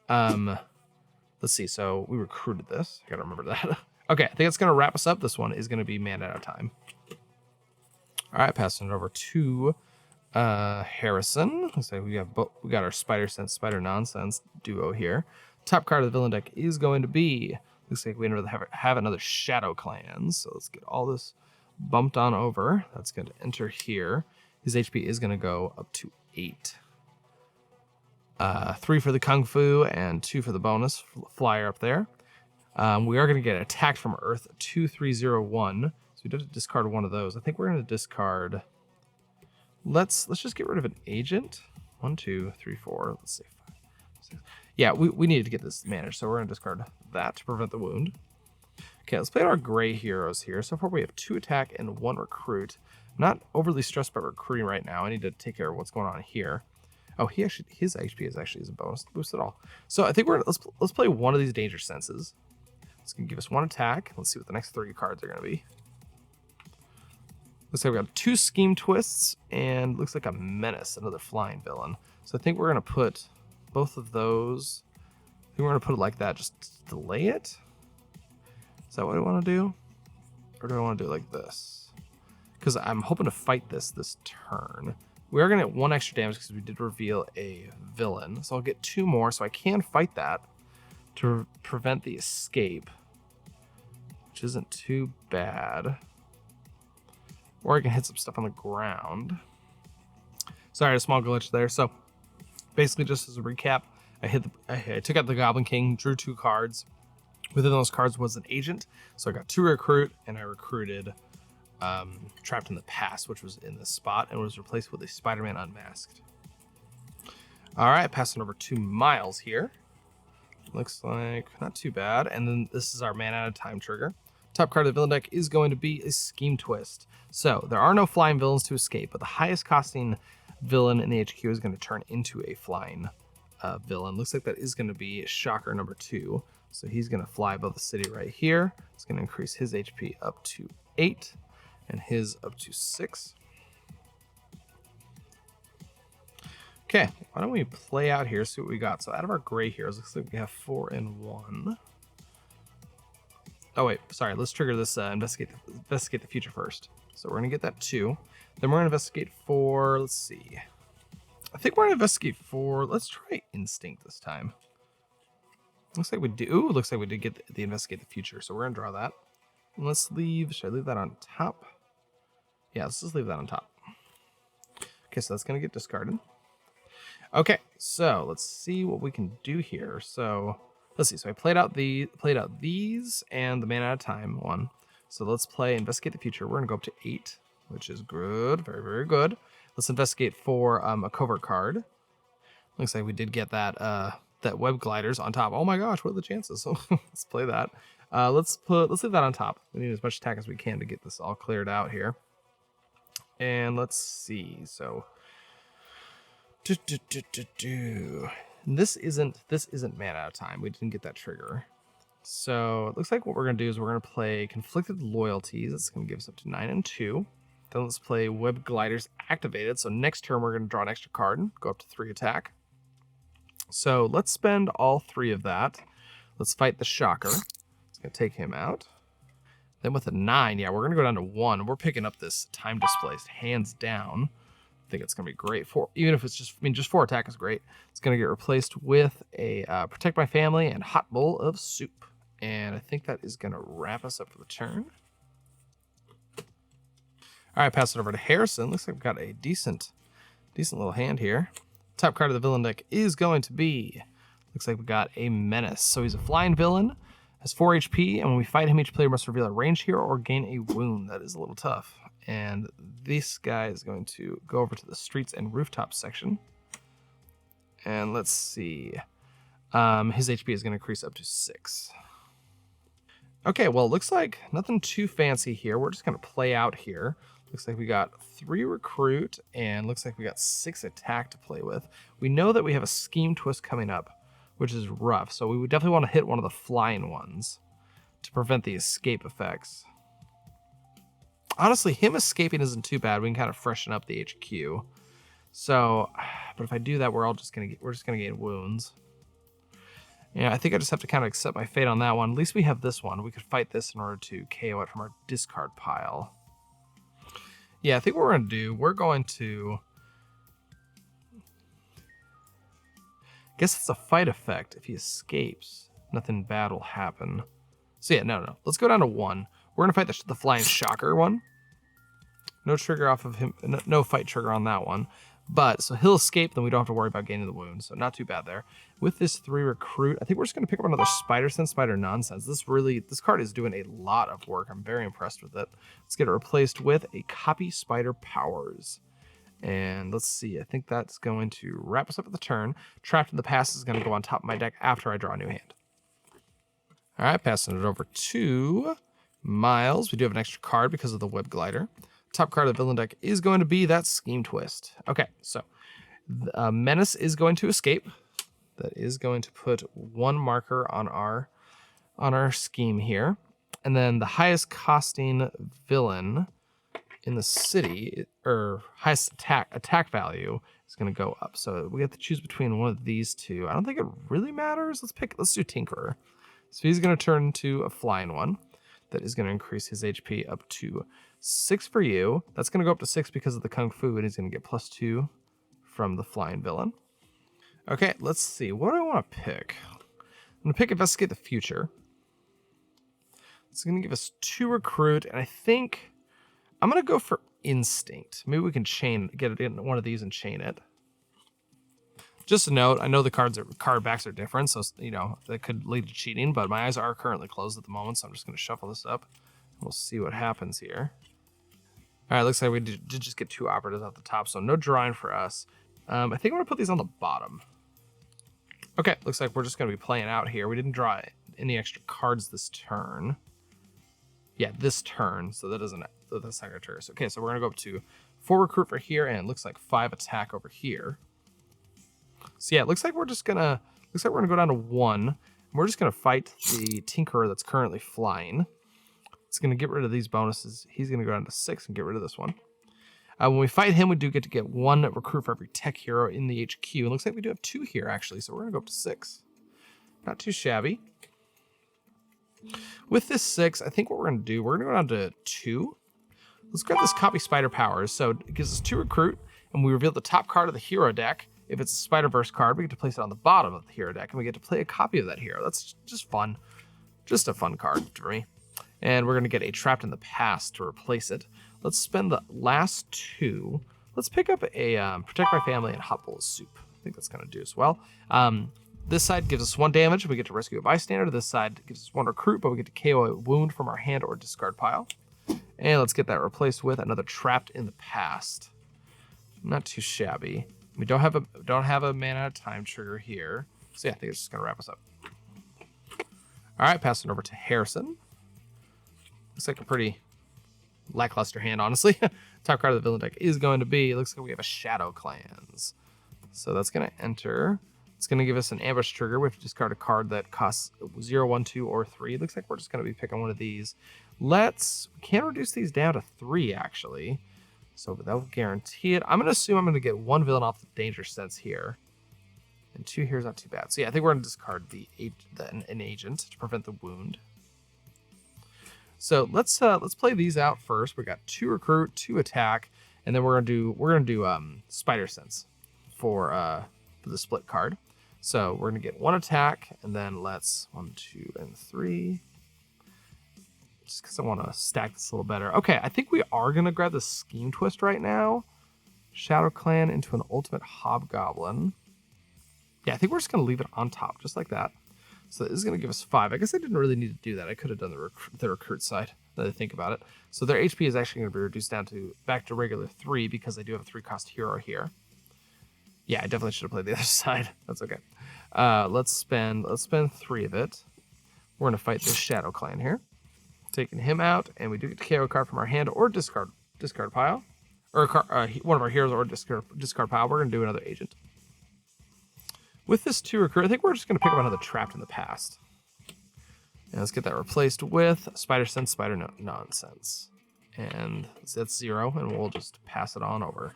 Let's see. So we recruited this. I got to remember that. Okay, I think it's going to wrap us up. This one is going to be man out of time. All right, passing it over to... Harrison. Looks like we got our Spider Sense, Spider Nonsense duo here. Top card of the villain deck is going to be... Looks like we have another Shadow Clans. So let's get all this bumped on over. That's going to enter here. His HP is going to go up to 8. 3 for the Kung Fu and 2 for the bonus flyer up there. We are going to get attacked from Earth 2301. So we have to discard one of those. I think we're going to discard... Let's just get rid of an agent. 1, 2, 3, 4. Let's see. 5, 6. Yeah, we needed to get this managed, so we're going to discard that to prevent the wound. Okay, let's play our gray heroes here. So far we have 2 attack and 1 recruit. I'm not overly stressed about recruiting right now. I need to take care of what's going on here. Oh, his HP isn't bonus boost at all. So I think let's play one of these danger senses. It's gonna give us 1 attack. Let's see what the next 3 cards are gonna be. Looks like we got 2 scheme twists and looks like a menace, another flying villain. So I think we're gonna put both of those. I think we're gonna put it like that, just delay it. Is that what I want to do, or do I want to do it like this? Because I'm hoping to fight this turn. We are gonna get 1 extra damage because we did reveal a villain, so I'll get 2 more, so I can fight that to prevent the escape, which isn't too bad. Or I can hit some stuff on the ground. Sorry, a small glitch there. So basically, just as a recap, I took out the Goblin King, drew 2 cards. Within those cards was an agent, so I got 2 recruit, and I recruited Trapped in the Past, which was in this spot, and was replaced with a Spider-Man Unmasked. All right, passing over to Miles here. Looks like not too bad. And then this is our Man Out of Time trigger. Top card of the villain deck is going to be a Scheme Twist. So there are no flying villains to escape, but the highest costing villain in the HQ is going to turn into a flying villain. Looks like that is going to be Shocker number 2. So he's going to fly above the city right here. It's going to increase his HP up to 8 and his up to 6. Okay, why don't we play out here, see what we got. So out of our gray heroes, looks like we have 4 and 1. Oh wait, sorry, let's trigger this investigate the future first. So we're gonna get that 2. Then we're gonna investigate for, let's see. I think we're gonna investigate for, let's try Instinct this time. Looks like we do, looks like we did get the investigate the future, so we're gonna draw that. And let's leave, should I leave that on top? Yeah, let's just leave that on top. Okay, so that's gonna get discarded. Okay, so let's see what we can do here. So let's see. So I played out these and the Man Out of Time one. So let's play Investigate the Future. We're gonna go up to 8, which is good, very, very good. Let's investigate for a covert card. Looks like we did get that that web gliders on top. Oh my gosh, what are the chances? So let's play that. Let's leave that on top. We need as much attack as we can to get this all cleared out here. And let's see. So this isn't Man Out of Time. We didn't get that trigger. So it looks like what we're gonna do is we're gonna play Conflicted Loyalties. It's gonna give us up to 9 and 2. Then let's play Web Gliders Activated. So next turn we're gonna draw an extra card and go up to 3 attack. So let's spend all 3 of that. Let's fight the Shocker. It's gonna take him out. Then with a 9, yeah, we're gonna go down to 1. We're picking up this Time Displaced hands down. I think it's gonna be great for, even if it's just, just 4 attack is great. It's gonna get replaced with a Protect My Family and Hot Bowl of Soup. And I think that is gonna wrap us up for the turn. All right, pass it over to Harrison. Looks like we've got a decent little hand here. Top card of the villain deck is going to be, looks like we got a Menace. So he's a flying villain, has 4 HP, and when we fight him, each player must reveal a ranged hero or gain a wound. That is a little tough. And this guy is going to go over to the streets and rooftops section. And let's see. His HP is going to increase up to 6. Okay, well, it looks like nothing too fancy here. We're just going to play out here. Looks like we got 3 recruit and looks like we got 6 attack to play with. We know that we have a Scheme Twist coming up, which is rough. So we would definitely want to hit one of the flying ones to prevent the escape effects. Honestly, him escaping isn't too bad. We can kind of freshen up the HQ. So, but if I do that, we're just gonna gain wounds. Yeah, I think I just have to kind of accept my fate on that one. At least we have this one. We could fight this in order to KO it from our discard pile. Yeah, I think what we're gonna do, we're going to, I guess it's a fight effect. If he escapes, nothing bad will happen. So yeah, no. Let's go down to 1. We're gonna fight the flying Shocker one. No trigger off of him, no fight trigger on that one. But, so he'll escape, then we don't have to worry about gaining the wound. So not too bad there. With this 3 recruit, I think we're just going to pick up another Spider Sense, Spider Nonsense. This card is doing a lot of work. I'm very impressed with it. Let's get it replaced with a Copy Spider Powers. And let's see, I think that's going to wrap us up at the turn. Trapped in the Past is going to go on top of my deck after I draw a new hand. All right, passing it over to Miles. We do have an extra card because of the Web Glider. Top card of the villain deck is going to be that Scheme Twist. Okay, so Menace is going to escape. That is going to put 1 marker on our scheme here. And then the highest costing villain in the city, or highest attack value, is going to go up. So we have to choose between one of these two. I don't think it really matters. Let's do Tinkerer. So he's going to turn into a flying one. That is going to increase his HP up to 6 for you. That's going to go up to 6 because of the Kung Fu, and he's going to get +2 from the flying villain. Okay, let's see. What do I want to pick? I'm going to pick Investigate the Future. It's going to give us 2 recruit, and I think I'm going to go for Instinct. Maybe we can get it in one of these and chain it. Just a note, I know the card backs are different, so that could lead to cheating, but my eyes are currently closed at the moment, so I'm just going to shuffle this up. We'll see what happens here. All right, looks like we did just get 2 operatives at the top, so no drawing for us. I think I'm going to put these on the bottom. Okay, looks like we're just going to be playing out here. We didn't draw any extra cards this turn. Yeah, this turn, so that's not going to trigger us. Okay, so we're going to go up to 4 recruit for here, and it looks like 5 attack over here. So yeah, it looks like we're gonna go down to 1. And we're just gonna fight the Tinkerer that's currently flying. It's gonna get rid of these bonuses. He's gonna go down to 6 and get rid of this one. When we fight him, we do get to get 1 recruit for every tech hero in the HQ. It looks like we do have 2 here actually, so we're gonna go up to 6. Not too shabby. With this 6, I think what we're gonna do, we're gonna go down to 2. Let's grab this copy Spider Powers. So it gives us 2 recruit, and we reveal the top card of the hero deck. If it's a Spiderverse card, we get to place it on the bottom of the hero deck, and we get to play a copy of that hero. That's just fun. Just a fun card for me. And we're going to get a Trapped in the Past to replace it. Let's spend the last 2. Let's pick up a Protect My Family and Hot Bowl of Soup. I think that's going to do as well. This side gives us 1 damage. We get to rescue a bystander. This side gives us 1 recruit, but we get to KO a wound from our hand or discard pile. And let's get that replaced with another Trapped in the Past. Not too shabby. We don't have a man out of time trigger here. So yeah, I think it's just gonna wrap us up. All right, passing over to Harrison. Looks like a pretty lackluster hand, honestly. Top card of the villain deck is going to be, it looks like we have a Shadow Clans. So that's gonna enter. It's gonna give us an ambush trigger. We have to discard a card that costs 0, 1, 2, or 3. It looks like we're just gonna be picking one of these. We can reduce these down to 3 actually. So that will guarantee it. I'm going to assume I'm going to get 1 villain off the danger sense here. And 2 here is not too bad. So yeah, I think we're going to discard an agent to prevent the wound. So let's play these out first. We got 2 recruit, 2 attack, and then we're gonna do Spider Sense for the split card. So we're gonna get 1 attack, and then let's 1, 2, and 3. Just because I want to stack this a little better. Okay, I think we are going to grab the Scheme Twist right now. Shadow Clan into an Ultimate Hobgoblin. Yeah, I think we're just going to leave it on top, just like that. So this is going to give us 5. I guess I didn't really need to do that. I could have done the recruit side, now that I think about it. So their HP is actually going to be reduced down to back to regular 3 because they do have a 3-cost hero here. Yeah, I definitely should have played the other side. That's okay. Let's spend 3 of it. We're going to fight this Shadow Clan here. Taking him out, and we do get to KO a card from our hand or discard pile, or one of our heroes or discard pile. We're gonna do another agent. With this 2 recruit, I think we're just gonna pick up another Trapped in the Past. And let's get that replaced with Spider Sense, Spider Nonsense, and that's 0, and we'll just pass it on over.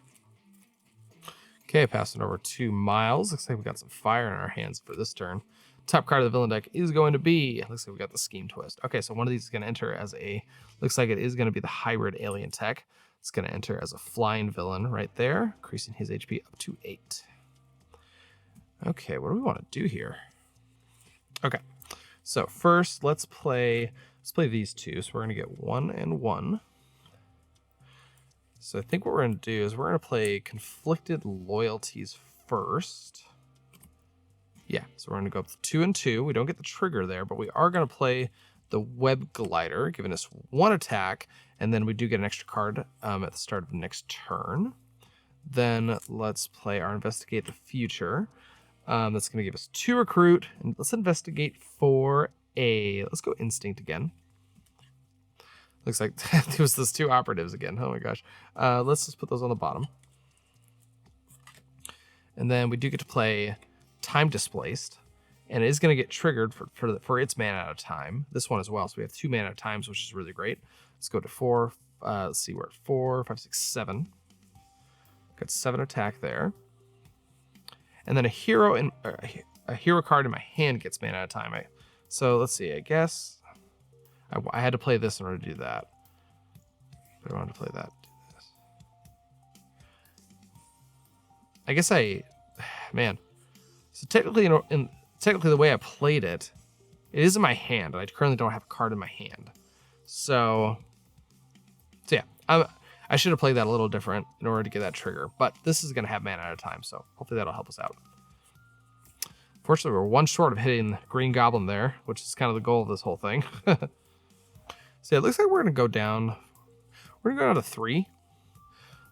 Okay, passing over to Miles. Looks like we got some fire in our hands for this turn. Top card of the villain deck is going to be, looks like we got the Scheme Twist. Okay, so one of these is going to enter as looks like it is going to be the hybrid alien tech. It's going to enter as a flying villain right there, increasing his HP up to 8. Okay, what do we want to do here? Okay, so first let's play these 2. So we're going to get 1 and 1. So I think what we're going to do is we're going to play Conflicted Loyalties first. Yeah, so we're going to go up to 2 and 2. We don't get the trigger there, but we are going to play the Web Glider, giving us 1 attack, and then we do get an extra card at the start of the next turn. Then let's play our Investigate the Future. That's going to give us 2 recruit, and let's investigate for let's go Instinct again. Looks like it was those 2 operatives again. Oh my gosh. Let's just put those on the bottom. And then we do get to play Time Displaced, and it is going to get triggered for its mana out of time. This one as well. So we have 2 mana out of times, which is really great. Let's go to 4. Let's see, we're at 4, 5, 6, 7. Got 7 attack there. And then a hero card in my hand gets mana out of time. So let's see, I guess I had to play this in order to do that. But I wanted to play that. I guess man. So technically, technically the way I played it, it is in my hand. I currently don't have a card in my hand. So yeah, I should have played that a little different in order to get that trigger. But this is going to have mana at a time, so hopefully that'll help us out. Fortunately, we're 1 short of hitting Green Goblin there, which is kind of the goal of this whole thing. So yeah, it looks like we're going to go down. We're going to go down to 3.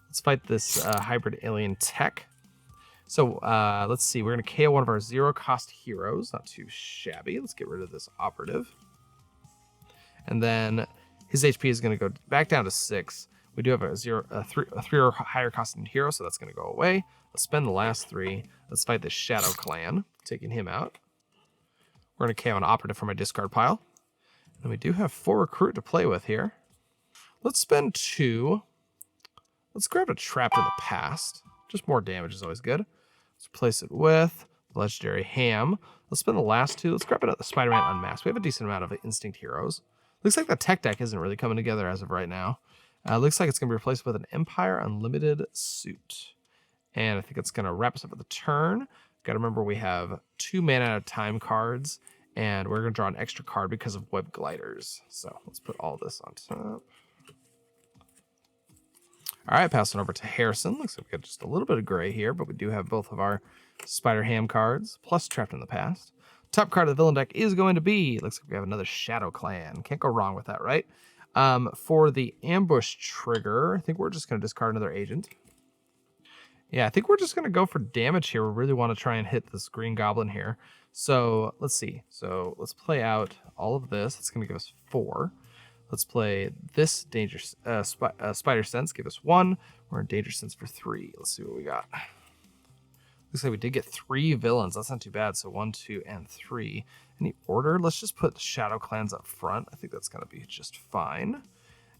Let's fight this hybrid alien tech. So let's see. We're going to KO one of our 0-cost heroes. Not too shabby. Let's get rid of this operative. And then his HP is going to go back down to 6. We do have a 3 or higher costing hero, so that's going to go away. Let's spend the last 3. Let's fight the Shadow Clan, taking him out. We're going to KO an operative from my discard pile. And we do have 4 recruit to play with here. Let's spend 2. Let's grab a Trapped in the Past. Just more damage is always good. Let's replace it with Legendary Ham. Let's spend the last 2. Let's grab another Spider-Man Unmasked. We have a decent amount of Instinct heroes. Looks like the tech deck isn't really coming together as of right now. Looks like it's going to be replaced with an Empire Unlimited suit. And I think it's going to wrap us up at the turn. Got to remember we have 2 mana at a time cards. And we're going to draw an extra card because of Web Gliders. So let's put all this on top. All right, passing over to Harrison. Looks like we got just a little bit of gray here, but we do have both of our Spider Ham cards, plus Trapped in the Past. Top card of the villain deck is going to be, looks like we have another Shadow Clan. Can't go wrong with that, right? For the ambush trigger, I think we're just going to discard another agent. Yeah, I think we're just going to go for damage here. We really want to try and hit this Green Goblin here. So let's see. So let's play out all of this. It's going to give us 4. Let's play this Danger Spider Sense. Give us 1. We're in Danger Sense for 3. Let's see what we got. Looks like we did get 3 villains. That's not too bad. So 1, 2, and 3. Any order? Let's just put the Shadow Clans up front. I think that's going to be just fine.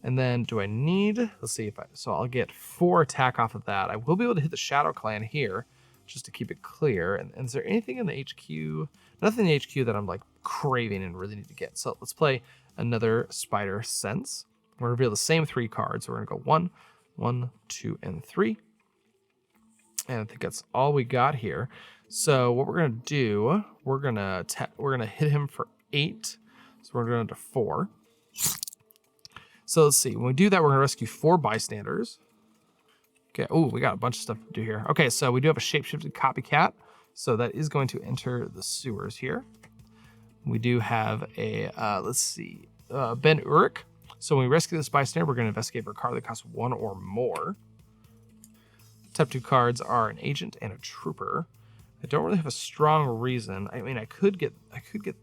And then do I need, let's see if so I'll get 4 attack off of that. I will be able to hit the Shadow Clan here just to keep it clear. And is there anything in the HQ? Nothing in the HQ that I'm like craving and really need to get. So let's play another Spider Sense. We're going to reveal the same 3 cards. So we're going to go 1, 1, 2, and 3. And I think that's all we got here. So what we're going to do, we're going to hit him for 8. So we're going to 4. So let's see. When we do that, we're going to rescue 4 bystanders. Okay. Oh, we got a bunch of stuff to do here. Okay, so we do have a shapeshifted copycat. So that is going to enter the sewers here. We do have a, let's see, Ben Urich. So when we rescue this bystander, we're going to investigate for a card that costs 1 or more. Top 2 cards are an agent and a trooper. I don't really have a strong reason. I mean, I could get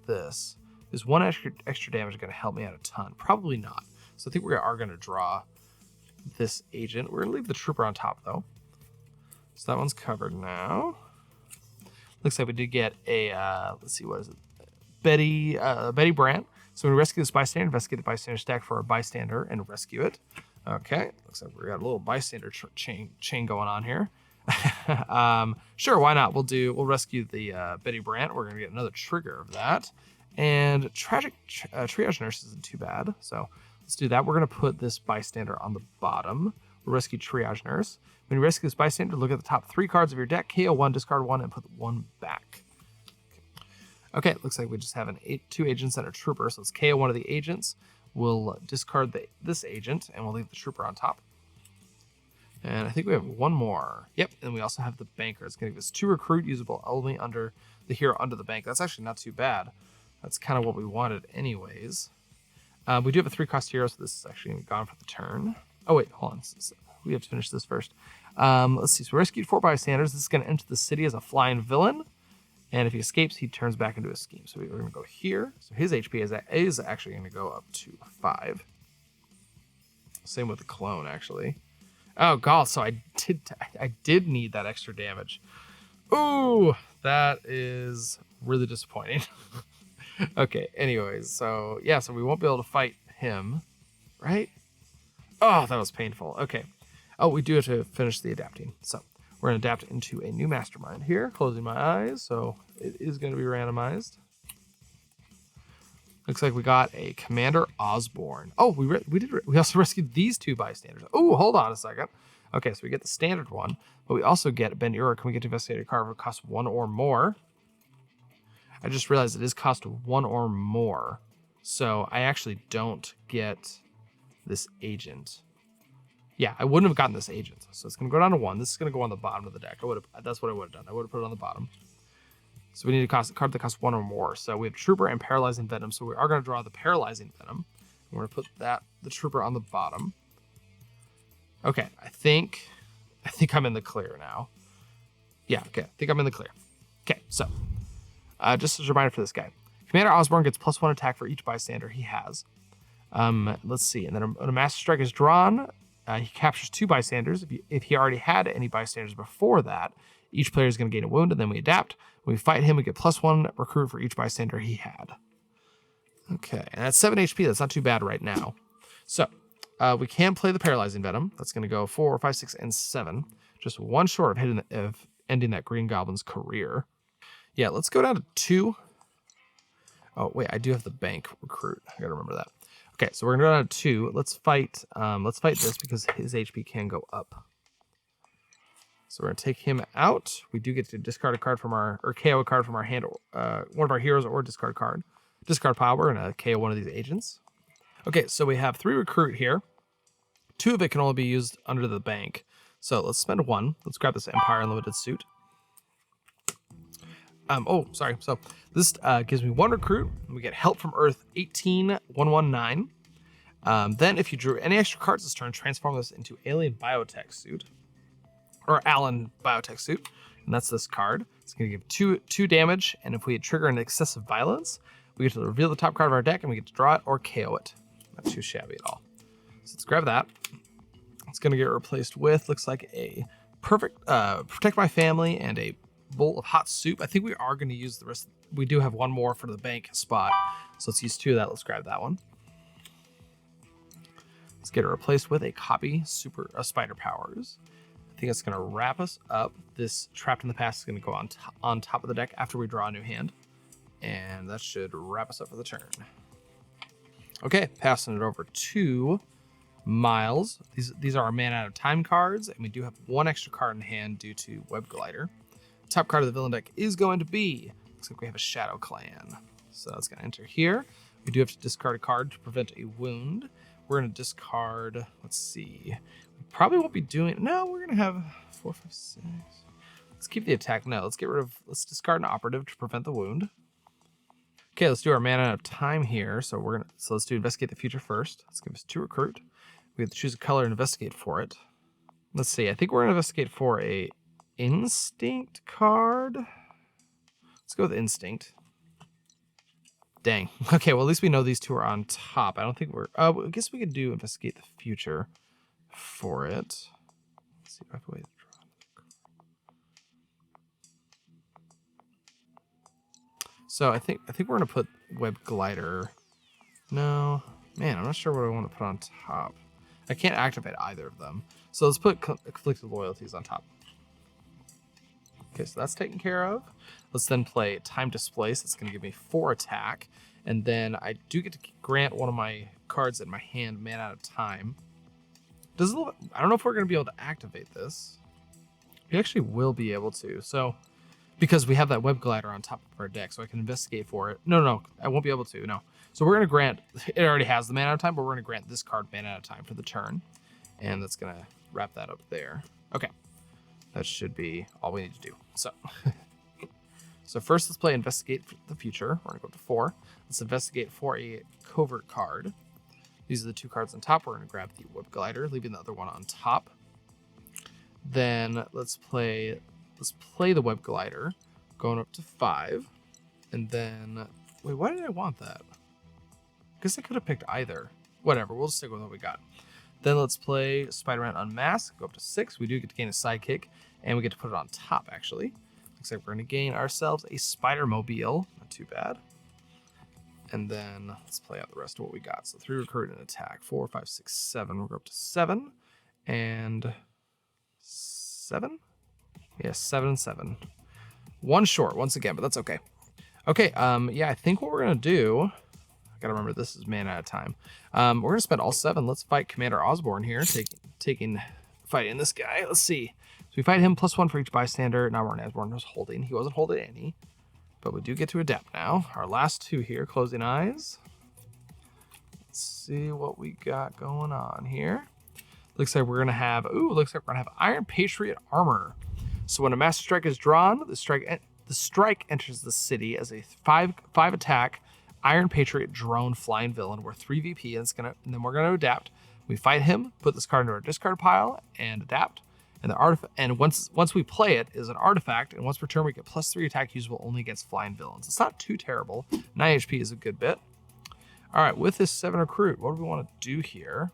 this. Is 1 extra damage going to help me out a ton? Probably not. So I think we are going to draw this agent. We're going to leave the trooper on top, though. So that one's covered now. Looks like we did get a, let's see, what is it? Betty Brant. So when we rescue this bystander, investigate the bystander stack for a bystander and rescue it. Okay, looks like we got a little bystander chain going on here. Sure, why not? We'll rescue the Betty Brant. We're going to get another trigger of that. And Triage Nurse isn't too bad. So let's do that. We're going to put this bystander on the bottom. We'll rescue Triage Nurse. When you rescue this bystander, look at the top 3 cards of your deck, KO 1, discard 1, and put 1 back. Okay, it looks like we just have 2 agents and a trooper. So let's KO one of the agents. We'll discard this agent, and we'll leave the trooper on top. And I think we have 1 more. Yep, and we also have the banker. It's going to give us 2 recruit usable only under the hero under the bank. That's actually not too bad. That's kind of what we wanted anyways. We do have a 3-cost hero, so this is actually gone for the turn. Oh, wait, hold on. We have to finish this first. Let's see. So we rescued 4 bystanders. This is going to enter the city as a flying villain. And if he escapes, he turns back into a scheme. So we're going to go here. So his HP is actually going to go up to 5. Same with the clone, actually. Oh, God. So I did need that extra damage. Ooh, that is really disappointing. Okay, anyways, so yeah, so we won't be able to fight him, right? Oh, that was painful. Okay. Oh, we do have to finish the adapting. So we're going to adapt into a new mastermind here, closing my eyes. So it is going to be randomized. Looks like we got a Commander Osborn. Oh, we also rescued these two bystanders. Oh, hold on a second. Okay, so we get the standard one, but we also get Ben Urich. Can we get to investigate a card if it costs 1 or more? I just realized it is cost 1 or more. So I actually don't get this agent. Yeah, I wouldn't have gotten this agent. So it's going to go down to 1. This is going to go on the bottom of the deck. That's what I would have done. I would have put it on the bottom. So we need a card that costs 1 or more. So we have Trooper and Paralyzing Venom. So we are going to draw the Paralyzing Venom. We're going to put the Trooper on the bottom. Okay, I think I'm in the clear now. Yeah, okay, I think I'm in the clear. Okay, so just as a reminder for this guy. Commander Osborn gets +1 attack for each bystander he has. Let's see. And then when a Master Strike is drawn, he captures 2 bystanders. If he already had any bystanders before that, each player is going to gain a wound, and then we adapt. When we fight him, we get +1 recruit for each bystander he had. Okay, and that's 7 HP. That's not too bad right now. So we can play the Paralyzing Venom. That's going to go 4, 5, 6, and 7. Just 1 short of ending that Green Goblin's career. Yeah, let's go down to 2. Oh, wait, I do have the bank recruit. I got to remember that. Okay, so we're going to go down to 2. Let's fight this because his HP can go up. So we're going to take him out. We do get to discard a card from or KO a card from our hand, one of our heroes, or discard card. Discard pile, we're going to KO one of these agents. Okay, so we have 3 recruit here. 2 of it can only be used under the bank. So let's spend 1. Let's grab this Empire Unlimited suit. So this gives me 1 recruit. We get help from Earth 18119. Then if you drew any extra cards this turn, transform this into Alien Biotech suit. Or Alan Biotech suit. And that's this card. It's going to give 2 damage. And if we trigger an excessive violence, we get to reveal the top card of our deck and we get to draw it or KO it. Not too shabby at all. So let's grab that. It's going to get replaced with, looks like a perfect Protect My Family and a bowl of hot soup. I think we are going to use the rest. We do have 1 more for the bank spot. So let's use 2 of that. Let's grab that one. Let's get it replaced with a copy Spider Powers. I think it's going to wrap us up. This Trapped in the Past is going to go on top of the deck after we draw a new hand. And that should wrap us up for the turn. Okay, passing it over to Miles. These are our Man Out of Time cards, and we do have 1 extra card in hand due to Web Glider. Top card of the villain deck is going to be, looks like we have a Shadow Clan. So that's going to enter here. We do have to discard a card to prevent a wound. We're going to discard, let's see. We probably won't be doing, no, we're going to have 4, 5, 6. Let's keep the attack. No, let's discard an operative to prevent the wound. Okay, let's do our Man Out of Time here. So let's do Investigate the Future first. Let's give us 2 recruit. We have to choose a color and investigate for it. Let's see, I think we're going to investigate for a Instinct card. Let's go with Instinct. Dang. Okay, well, at least we know these 2 are on top. I don't think I guess we could do Investigate the Future for it. Let's see if I have a way to draw. So I think we're gonna put Web Glider. No, man, I'm not sure what I want to put on top. I can't activate either of them. So let's put Conflicted Loyalties on top. Okay, so that's taken care of. Let's then play Time Displace. It's going to give me 4 attack. And then I do get to grant one of my cards in my hand, Man Out of Time. I don't know if we're going to be able to activate this. We actually will be able to. So, because we have that Web Glider on top of our deck, so I can investigate for it. No, I won't be able to, no. So we're going to grant, it already has the Man Out of Time, but we're going to grant this card Man Out of Time for the turn. And that's going to wrap that up there. Okay. That should be all we need to do. So first let's play Investigate for the Future. We're going to go up to 4. Let's investigate for a Covert card. These are the 2 cards on top. We're going to grab the Web Glider, leaving the other one on top. Then let's play the Web Glider, going up to 5. And then, wait, why did I want that? I guess I could have picked either. Whatever, we'll just stick with what we got. Then let's play Spider-Man Unmasked, go up to 6. We do get to gain a sidekick, and we get to put it on top, actually. Looks like we're going to gain ourselves a Spider-Mobile. Not too bad. And then let's play out the rest of what we got. So 3 recruit and attack. 4, 5, 6, 7. We'll go up to 7. And 7? Yeah, 7 and 7. 1 short once again, but that's okay. Okay, yeah, I think what we're going to do... I got to remember this is man at a time. We're going to spend all 7. Let's fight Commander Osborn here. Fighting this guy. Let's see. So we fight him +1 for each bystander. Normon Osborn was holding. He wasn't holding any. But we do get to adapt now. Our last 2 here, closing eyes. Let's see what we got going on here. Looks like we're gonna have Iron Patriot armor. So when a Master Strike is drawn, the strike enters the city as a 5 attack Iron Patriot drone flying villain. We're 3 VP, and then we're gonna adapt. We fight him, put this card into our discard pile, and adapt. And once we play it is an artifact, and once per turn we get +3 attack usable only against flying villains. It's not too terrible. 9 HP is a good bit. All right, with this 7 recruit, what do we want to do here?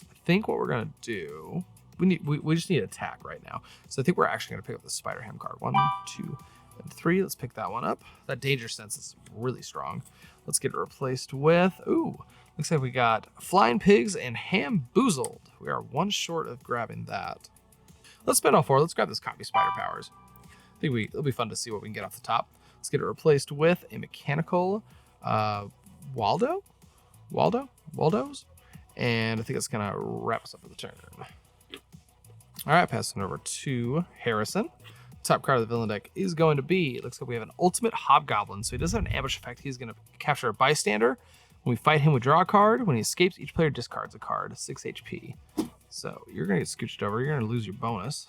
I think what we're gonna do, we just need attack right now. So I think we're actually gonna pick up the Spider-Ham card. 1, 2, and 3. Let's pick that one up. That danger sense is really strong. Let's get it replaced with, looks like we got Flying Pigs and Hamboozled. We are 1 short of grabbing that. Let's spend all 4. Let's grab this copy Spider Powers. I think it'll be fun to see what we can get off the top. Let's get it replaced with a mechanical Waldo's. And I think it's going to wrap us up for the turn. All right, passing over to Harrison. Top card of the villain deck is going to be, looks like we have an ultimate Hobgoblin. So he doesn't have an ambush effect. He's going to capture a bystander. When we fight him, we draw a card. When he escapes, each player discards a card, 6 HP. So you're going to get scooched over. You're going to lose your bonus.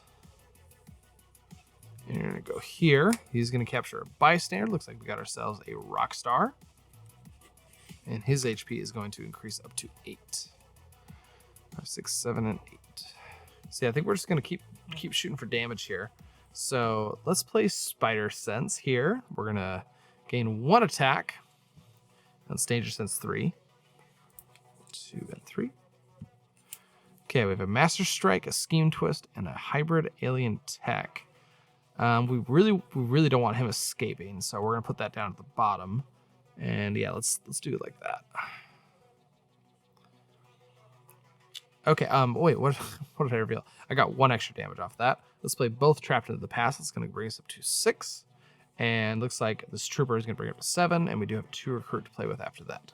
And you're going to go here. He's going to capture a bystander. Looks like we got ourselves a Rockstar. And his HP is going to increase up to 8. 5, 6, 7, and 8. See, I think we're just going to keep shooting for damage here. So let's play Spider Sense here. We're going to gain 1 attack. That's Danger Sense 3. 2 and 3. Okay, we have a Master Strike, a Scheme Twist, and a Hybrid Alien Tech. We really don't want him escaping, so we're gonna put that down at the bottom. And yeah, let's do it like that. Okay, wait, what did I reveal? I got 1 extra damage off that. Let's play both Trapped into the Past. It's gonna bring us up to 6. And looks like this trooper is going to bring it up to 7, and we do have 2 recruit to play with after that.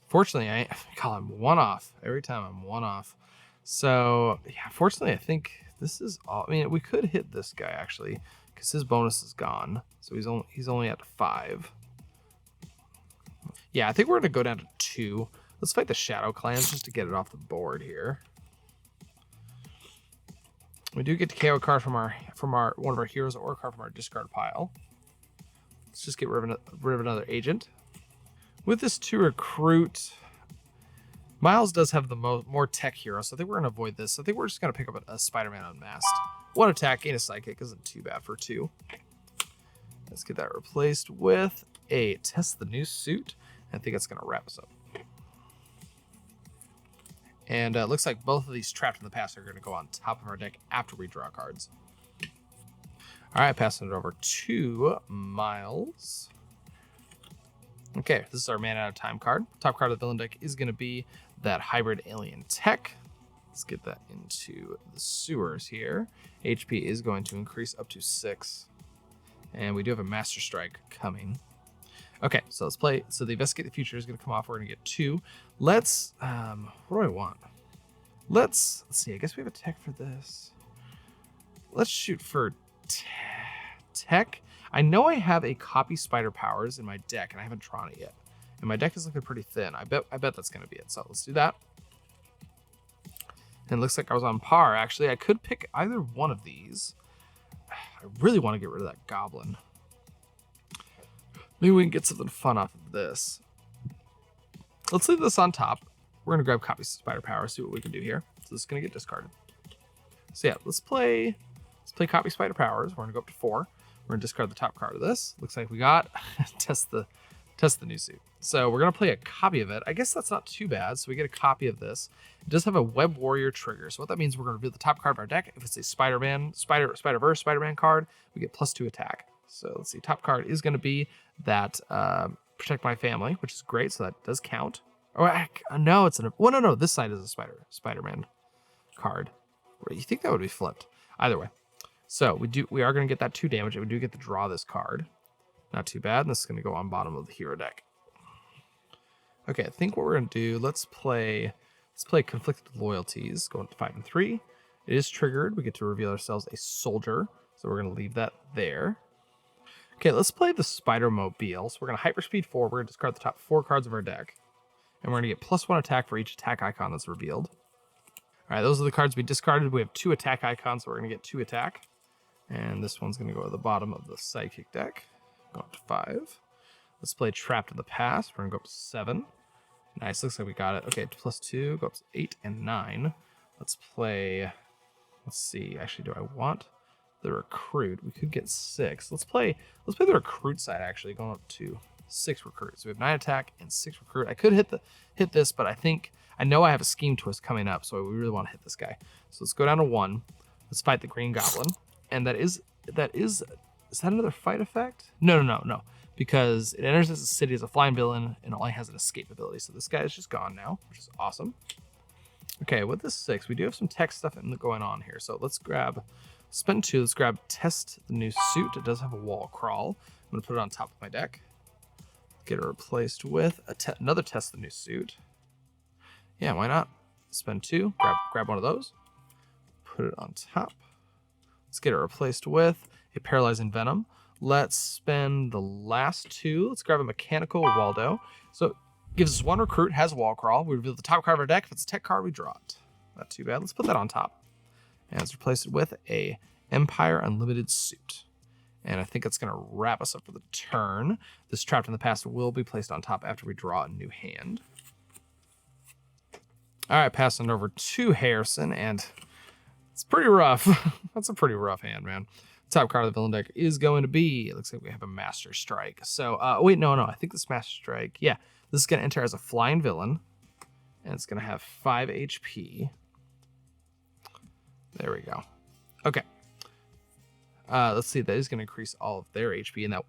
Fortunately, I call him 1 off. Every time I'm 1 off. So, yeah, fortunately, I think this is all. I mean, we could hit this guy, actually, because his bonus is gone. So he's only at 5. Yeah, I think we're going to go down to 2. Let's fight the Shadow Clans just to get it off the board here. We do get to KO a card from one of our heroes or a card from our discard pile. Let's just get rid of another agent. With this 2 recruit, Miles does have the more tech hero, so I think we're going to avoid this. So I think we're just going to pick up a Spider-Man Unmasked. 1 attack, gain a Psychic isn't too bad for 2. Let's get that replaced with a Test the New Suit. I think that's going to wrap us up. And it looks like both of these Trapped in the Past are going to go on top of our deck after we draw cards. All right, passing it over to Miles. Okay, this is our Man Out of Time card. Top card of the villain deck is going to be that Hybrid Alien Tech. Let's get that into the sewers here. HP is going to increase up to 6. And we do have a Master Strike coming. Okay, so let's play. So the Investigate the Future is going to come off. We're going to get 2. Let's, what do I want? Let's see. I guess we have a tech for this. Let's shoot for tech. I know I have a copy Spider Powers in my deck, and I haven't drawn it yet. And my deck is looking pretty thin. I bet that's going to be it. So let's do that. And it looks like I was on par. Actually, I could pick either one of these. I really want to get rid of that Goblin. Maybe we can get something fun off of this. Let's leave this on top. We're going to grab copies of Spider Power, see what we can do here. So this is going to get discarded. So yeah, let's play copy Spider Powers. We're going to go up to 4. We're going to discard the top card of this. Looks like we got test the Test the new suit. So we're gonna play a copy of it. I guess that's not too bad. So we get a copy of this. It does have a Web Warrior trigger. So what that means, we're gonna reveal the top card of our deck. If it's a Spiderverse, Spider-Man card, we get +2 attack. So let's see, top card is gonna be that Protect My Family, which is great. So that does count. Oh, no, it's no. This side is a Spider-Man card. You think that would be flipped? Either way. So we are gonna get that 2 damage, and we do get to draw this card. Not too bad. And this is gonna go on bottom of the hero deck. Okay, I think what we're gonna do, let's play Conflicted Loyalties, going to 5 and 3. It is triggered. We get to reveal ourselves a soldier, so we're gonna leave that there. Okay, let's play the Spider-Mobile. So we're gonna hyperspeed 4. We're gonna discard the top 4 cards of our deck, and we're gonna get +1 attack for each attack icon that's revealed. All right, those are the cards we discarded. We have 2 attack icons, so we're gonna get 2 attack, and this one's gonna go to the bottom of the Sidekick deck. Go up to 5. Let's play Trapped in the Past. We're gonna go up to 7. Nice, looks like we got it. Okay, +2, go up to 8 and 9. Let's see, actually, do I want the Recruit? We could get 6. Let's play the Recruit side, actually, going up to 6 Recruit. So we have 9 attack and 6 Recruit. I could hit this, but I know I have a Scheme Twist coming up, so we really want to hit this guy. So let's go down to 1. Let's fight the Green Goblin. And is that another fight effect? No. Because it enters as a city as a flying villain and only has an escape ability. So this guy is just gone now, which is awesome. Okay, with this 6, we do have some tech stuff going on here. So let's spend 2. Let's grab Test the New Suit. It does have a Wall Crawl. I'm going to put it on top of my deck. Get it replaced with another Test the New Suit. Yeah, why not? Spend 2. Grab one of those. Put it on top. Let's get it replaced with a Paralyzing Venom. Let's spend the last 2. Let's grab a Mechanical Waldo. So it gives us 1 Recruit, has Wall Crawl. We reveal the top card of our deck. If it's a tech card, we draw it. Not too bad. Let's put that on top. And let's replace it with a Empire Unlimited Suit. And I think that's going to wrap us up for the turn. This Trapped in the Past will be placed on top after we draw a new hand. All right, passing over to Harrison, and it's pretty rough. That's a pretty rough hand, man. Top card of the villain deck is going to be, it looks like we have a Master Strike. So, wait, no, I think this Master Strike, yeah, this is going to enter as a flying villain, and it's going to have 5 HP. There we go. Okay. Let's see, that is going to increase all of their HP, and that,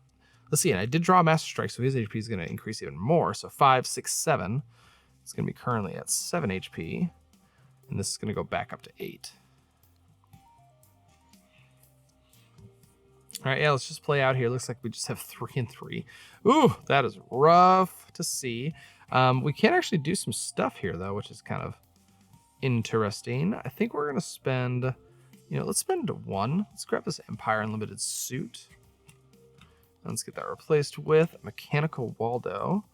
let's see, and I did draw a Master Strike, so his HP is going to increase even more, so 5, 6, 7. It's going to be currently at 7 HP, and this is going to go back up to 8. All right, yeah, let's just play out here. Looks like we just have 3 and 3. Ooh, that is rough to see. We can actually do some stuff here, though, which is kind of interesting. I think we're going to spend, let's spend 1. Let's grab this Empire Unlimited Suit. And let's get that replaced with Mechanical Waldo.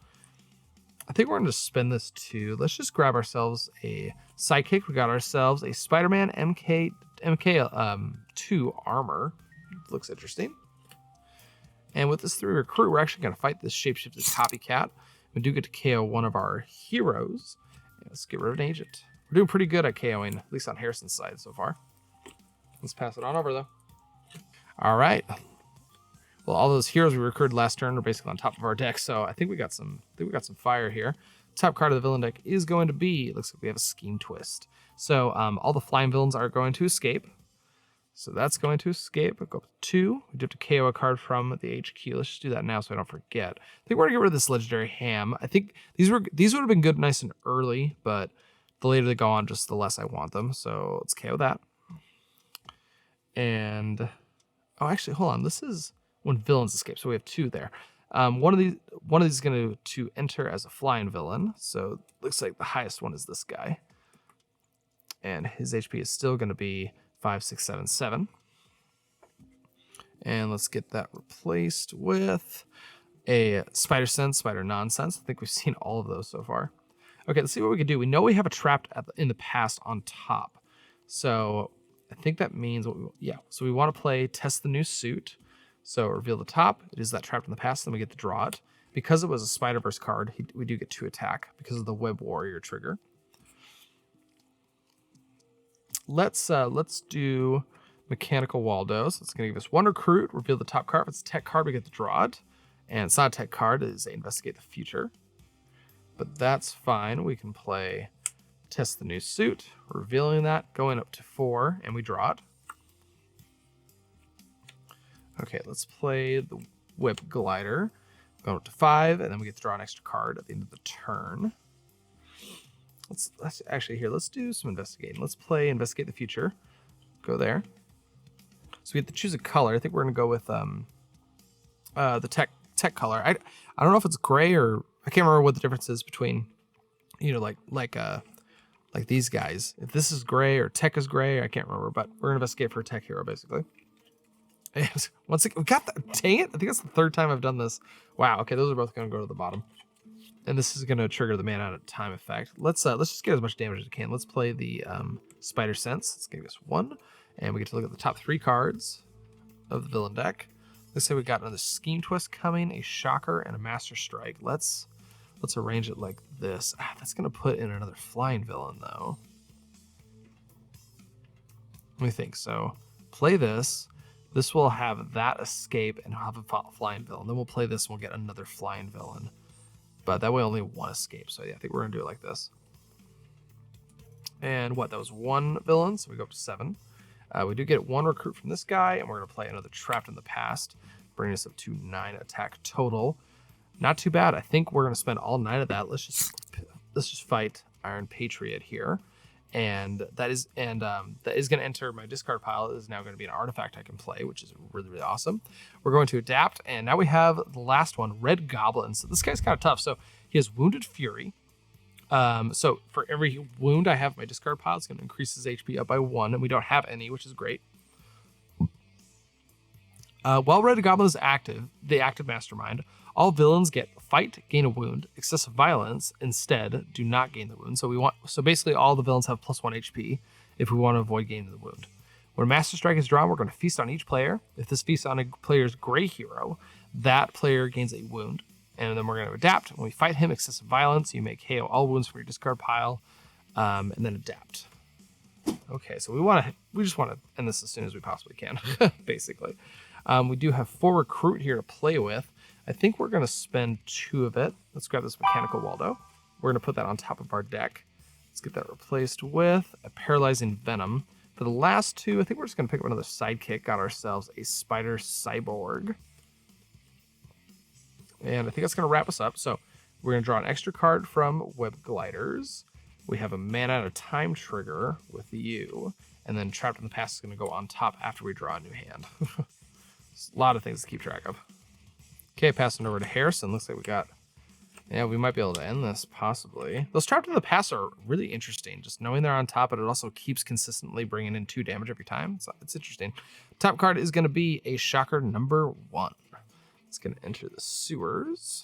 I think we're going to spend this 2. Let's just grab ourselves a Sidekick. We got ourselves a Spider-Man MK2 armor. Looks interesting. And with this 3 Recruit, we're actually going to fight this shapeshifted copycat. We do get to KO one of our heroes. Yeah, let's get rid of an agent. We're doing pretty good at KOing, at least on Harrison's side so far. Let's pass it on over, though. All right. Well, all those heroes we recruited last turn are basically on top of our deck, so I think we got some fire here. Top card of the villain deck is going to be, it looks like we have a Scheme Twist. So all the flying villains are going to escape. So that's going to escape. We'll go up to 2. We do have to KO a card from the HQ. Let's just do that now so I don't forget. I think we're going to get rid of this Legendary Ham. I think these would have been good nice and early, but the later they go on, just the less I want them. So let's KO that. And, oh, actually, hold on. This is when villains escape. So we have 2 there. One of these is going to enter as a flying villain. So it looks like the highest one is this guy. And his HP is still going to be 5, 6, 7, 7. And let's get that replaced with a Spider Sense, Spider Nonsense. I think we've seen all of those so far. Okay, let's see what we can do. We know we have a Trapped in the Past on top. So I think that means, so we want to play Test the New Suit. So reveal the top. It is that Trapped in the Past. Then we get to draw it. Because it was a Spider-Verse card, we do get 2 attack because of the Web Warrior trigger. Let's do Mechanical Waldo. So it's going to give us 1 Recruit, reveal the top card. If it's a tech card, we get to draw it. And it's not a tech card, it is a Investigate the Future. But that's fine. We can play Test the New Suit, revealing that, going up to 4, and we draw it. Okay, let's play the Whip Glider, going up to 5, and then we get to draw an extra card at the end of the turn. Let's actually here, let's do some investigating. Let's play Investigate the Future. Go there. So we have to choose a color. I think we're gonna go with the tech color. I don't know if it's gray or I can't remember what the difference is between, you know, like these guys. If this is gray or tech is gray, I can't remember, but we're gonna investigate for a tech hero basically. And once again, we got that. Dang it! I think that's the 3rd time I've done this. Wow. Okay, those are both gonna go to the bottom, and this is gonna trigger the mana out of time effect. Let's just get as much damage as we can. Let's play the Spider Sense. It's gonna give us 1, and we get to look at the top 3 cards of the villain deck. Let's say we got another Scheme Twist coming, a Shocker, and a Master Strike. Let's arrange it like this. That's gonna put in another flying villain though. Let me think. So play this. This will have that escape and have a flying villain. Then we'll play this and we'll get another flying villain. But that way only 1 escape. So yeah, I think we're gonna do it like this. And what, that was 1 villain, so we go up to 7. We do get 1 recruit from this guy, and we're gonna play another Trapped in the Past, bringing us up to 9 attack total. Not too bad. I think we're gonna spend all 9 of that. Let's just fight Iron Patriot here. And that is going to enter my discard pile. It is now going to be an artifact I can play, which is really, really awesome. We're going to adapt, and now we have the last one, Red Goblin. So this guy's kind of tough. So he has Wounded Fury. So for every wound I have in my discard pile, it's going to increase his HP up by 1, and we don't have any, which is great. While Red Goblin is active, the active Mastermind, all villains get fight, gain a wound. Excessive violence instead do not gain the wound. So basically all the villains have +1 HP if we want to avoid gaining the wound. When Master Strike is drawn, we're going to feast on each player. If this feasts on a player's gray hero, that player gains a wound. And then we're going to adapt. When we fight him, excessive violence, you may KO all wounds from your discard pile, and then adapt. Okay, so we just want to end this as soon as we possibly can, basically. We do have 4 recruit here to play with. I think we're going to spend 2 of it. Let's grab this Mechanical Waldo. We're going to put that on top of our deck. Let's get that replaced with a Paralyzing Venom. For the last 2, I think we're just going to pick up another sidekick. Got ourselves a Spider Cyborg. And I think that's going to wrap us up. So we're going to draw an extra card from Web Gliders. We have a Mana Out of Time trigger with you. And then Trapped in the Past is going to go on top after we draw a new hand. A lot of things to keep track of. Okay, passing over to Harrison. Looks like we might be able to end this, possibly. Those Trapped in the Past are really interesting. Just knowing they're on top, but it also keeps consistently bringing in 2 damage every time. So it's interesting. Top card is going to be a Shocker number 1. It's going to enter the sewers.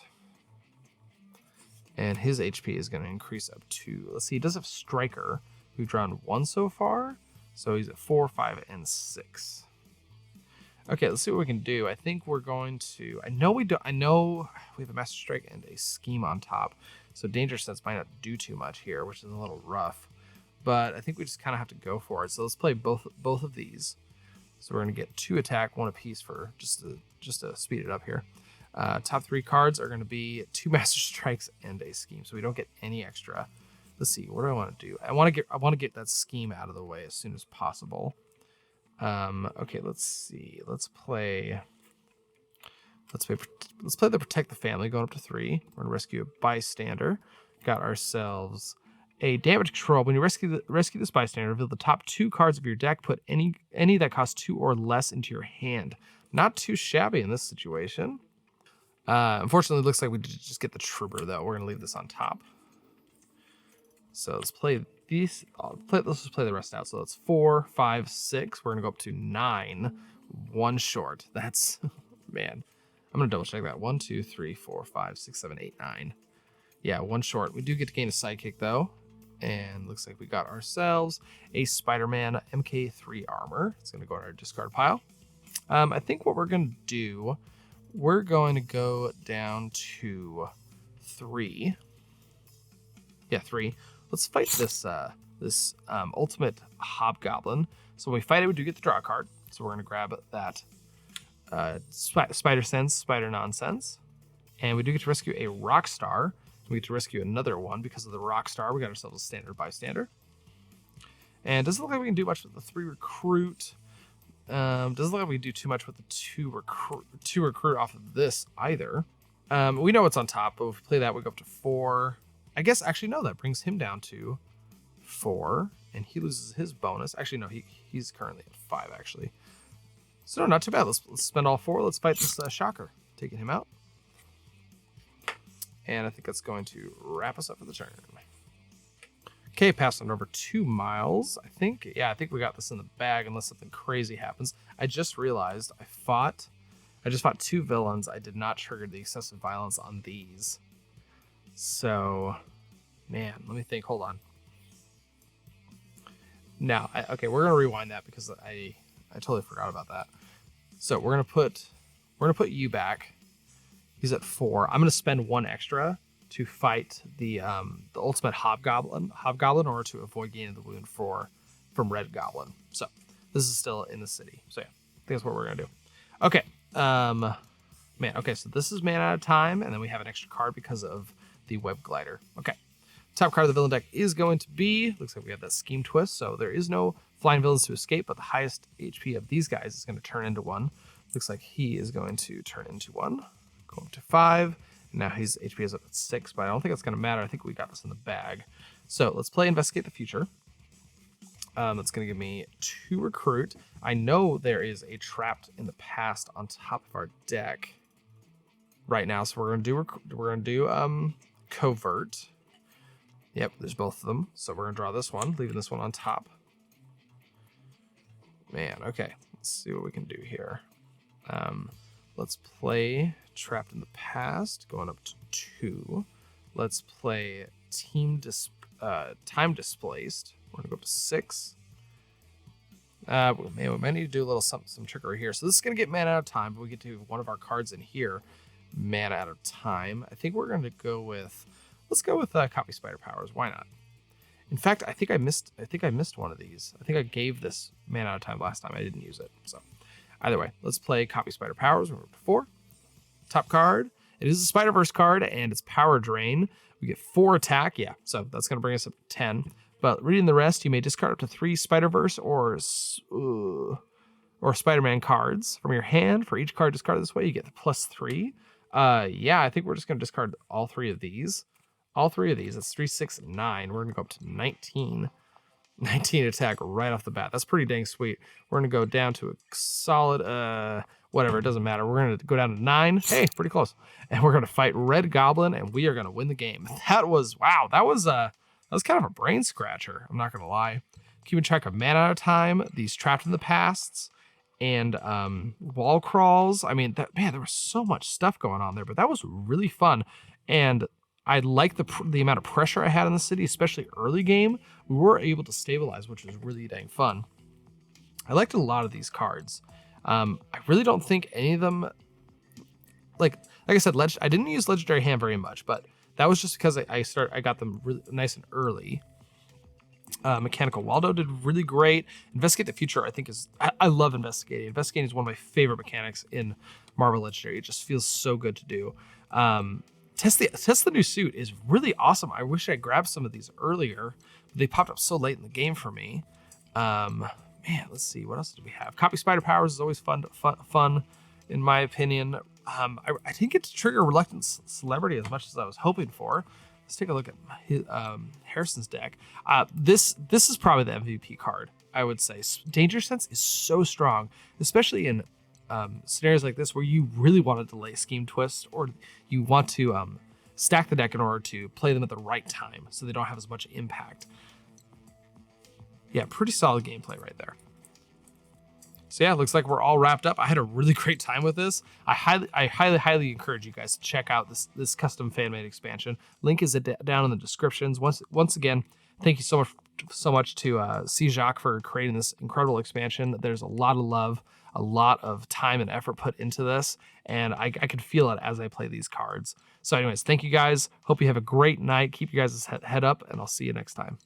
And his HP is going to increase up to, let's see, he does have Striker. We've drawn 1 so far. So he's at 4, 5, and 6. Okay, let's see what we can do. I think we're going to, I know we have a Master Strike and a Scheme on top. So Danger Sense might not do too much here, which is a little rough. But I think we just kind of have to go for it. So let's play both of these. So we're going to get 2 attack, 1 apiece for just to speed it up here. Top 3 cards are going to be 2 Master Strikes and a Scheme, so we don't get any extra. Let's see, what do I want to do? I want to get that Scheme out of the way as soon as possible. Okay, let's see. Let's play the Protect the Family, going up to 3. We're going to rescue a Bystander. Got ourselves a Damage Control. When you rescue this Bystander, reveal the top 2 cards of your deck. Put any that cost 2 or less into your hand. Not too shabby in this situation. Unfortunately, it looks like we did just get the Trooper, though. We're going to leave this on top. So let's play these. Let's just play the rest out. So that's 4, 5, 6. We're going to go up to 9. 1 short. That's, man. I'm going to double check that. 1, 2, 3, 4, 5, 6, 7, 8, 9. Yeah, 1 short. We do get to gain a sidekick, though. And looks like we got ourselves a Spider-Man MK3 armor. It's going to go in our discard pile. I think what we're going to do, we're going to go down to 3. Yeah, 3. Let's fight this ultimate Hobgoblin. So when we fight it, we do get the draw card. So we're going to grab that Spider Sense, Spider Nonsense. And we do get to rescue a rock star. We get to rescue another one because of the rock star. We got ourselves a standard bystander. And doesn't look like we can do much with the 3 recruit. Doesn't look like we can do too much with the 2 recruit off of this either. We know what's on top, but if we play that, we go up to 4. I guess actually no, that brings him down to 4, and he loses his bonus. Actually, no, he's currently at 5 actually. So no, not too bad. Let's spend all 4. Let's fight this shocker, taking him out. And I think that's going to wrap us up for the turn. Okay, passed on over 2 miles. I think we got this in the bag unless something crazy happens. I just realized I just fought 2 villains. I did not trigger the excessive violence on these. So, man, let me think. Hold on. Now, okay, we're gonna rewind that because I totally forgot about that. So we're gonna put you back. He's at 4. I'm gonna spend 1 extra to fight the ultimate hobgoblin in order to avoid gaining the wound from Red Goblin. So this is still in the city. So yeah, I think that's what we're gonna do. Okay. Man, okay, so this is man out of time, and then we have an extra card because of the web glider. Okay. Top card of the villain deck is going to be, looks like we have that scheme twist, so there is no flying villains to escape, but the highest HP of these guys is going to turn into 1. Looks like he is going to turn into 1. Go up to 5. Now his HP is up at 6, but I don't think it's going to matter. I think we got this in the bag. So let's play Investigate the Future. That's going to give me 2 recruit. I know there is a Trapped in the Past on top of our deck right now, so we're going to do Covert. Yep, there's both of them. So we're going to draw this one, leaving this one on top. Man, okay. Let's see what we can do here. Let's play Trapped in the Past, going up to 2. Let's play Time Displaced. We're going to go up to 6. Man, we might need to do a little some trickery here. So this is going to get mana out of time, but we get to one of our cards in here, mana out of time. I think we're going to go with, let's go with Copy Spider Powers. Why not? In fact, I think I missed one of these. I think I gave this mana out of time last time. I didn't use it. So either way, let's play Copy Spider Powers. We're up to 4. Top card. It is a Spiderverse card, and it's Power Drain. We get 4 attack. Yeah, so that's going to bring us up to 10. But reading the rest, you may discard up to 3 Spiderverse or Spider-Man cards from your hand. For each card discarded this way, you get the +3. Yeah, I think we're just going to discard all 3 of these. All 3 of these. That's 3, 6, 9. We're going to go up to 19. 19 attack right off the bat. That's pretty dang sweet. We're going to go down to a solid, whatever, it doesn't matter. We're going to go down to 9. Hey, pretty close. And we're going to fight Red Goblin, and we are going to win the game. That was, wow, that was kind of a brain scratcher. I'm not going to lie. Keeping track of mana out of time, these Trapped in the Pasts, and wall crawls. I mean, man, there was so much stuff going on there, but that was really fun. And I like the amount of pressure I had in the city, especially early game. We were able to stabilize, which was really dang fun. I liked a lot of these cards. I really don't think any of them, like I said, I didn't use Legendary Hand very much, but that was just because I got them really nice and early. Mechanical Waldo did really great. Investigate the Future, I think I love investigating. Investigating is one of my favorite mechanics in Marvel Legendary. It just feels so good to do. Test the new suit is really awesome. I wish I grabbed some of these earlier, but they popped up so late in the game for me. Man, let's see, what else do we have? Copy Spider Powers is always fun in my opinion. I didn't get to trigger Reluctant Celebrity as much as I was hoping for. Let's take a look at Harrison's deck. This is probably the MVP card, I would say. Danger Sense is so strong, especially in scenarios like this where you really want to delay Scheme Twist, or you want to stack the deck in order to play them at the right time so they don't have as much impact. Yeah, pretty solid gameplay right there. So yeah, it looks like we're all wrapped up. I had a really great time with this. I highly encourage you guys to check out this custom fan-made expansion. Link is down in the descriptions. Once again, thank you so much to CJacques for creating this incredible expansion. There's a lot of love, a lot of time and effort put into this, and I can feel it as I play these cards. So anyways, thank you guys. Hope you have a great night. Keep you guys' head up, and I'll see you next time.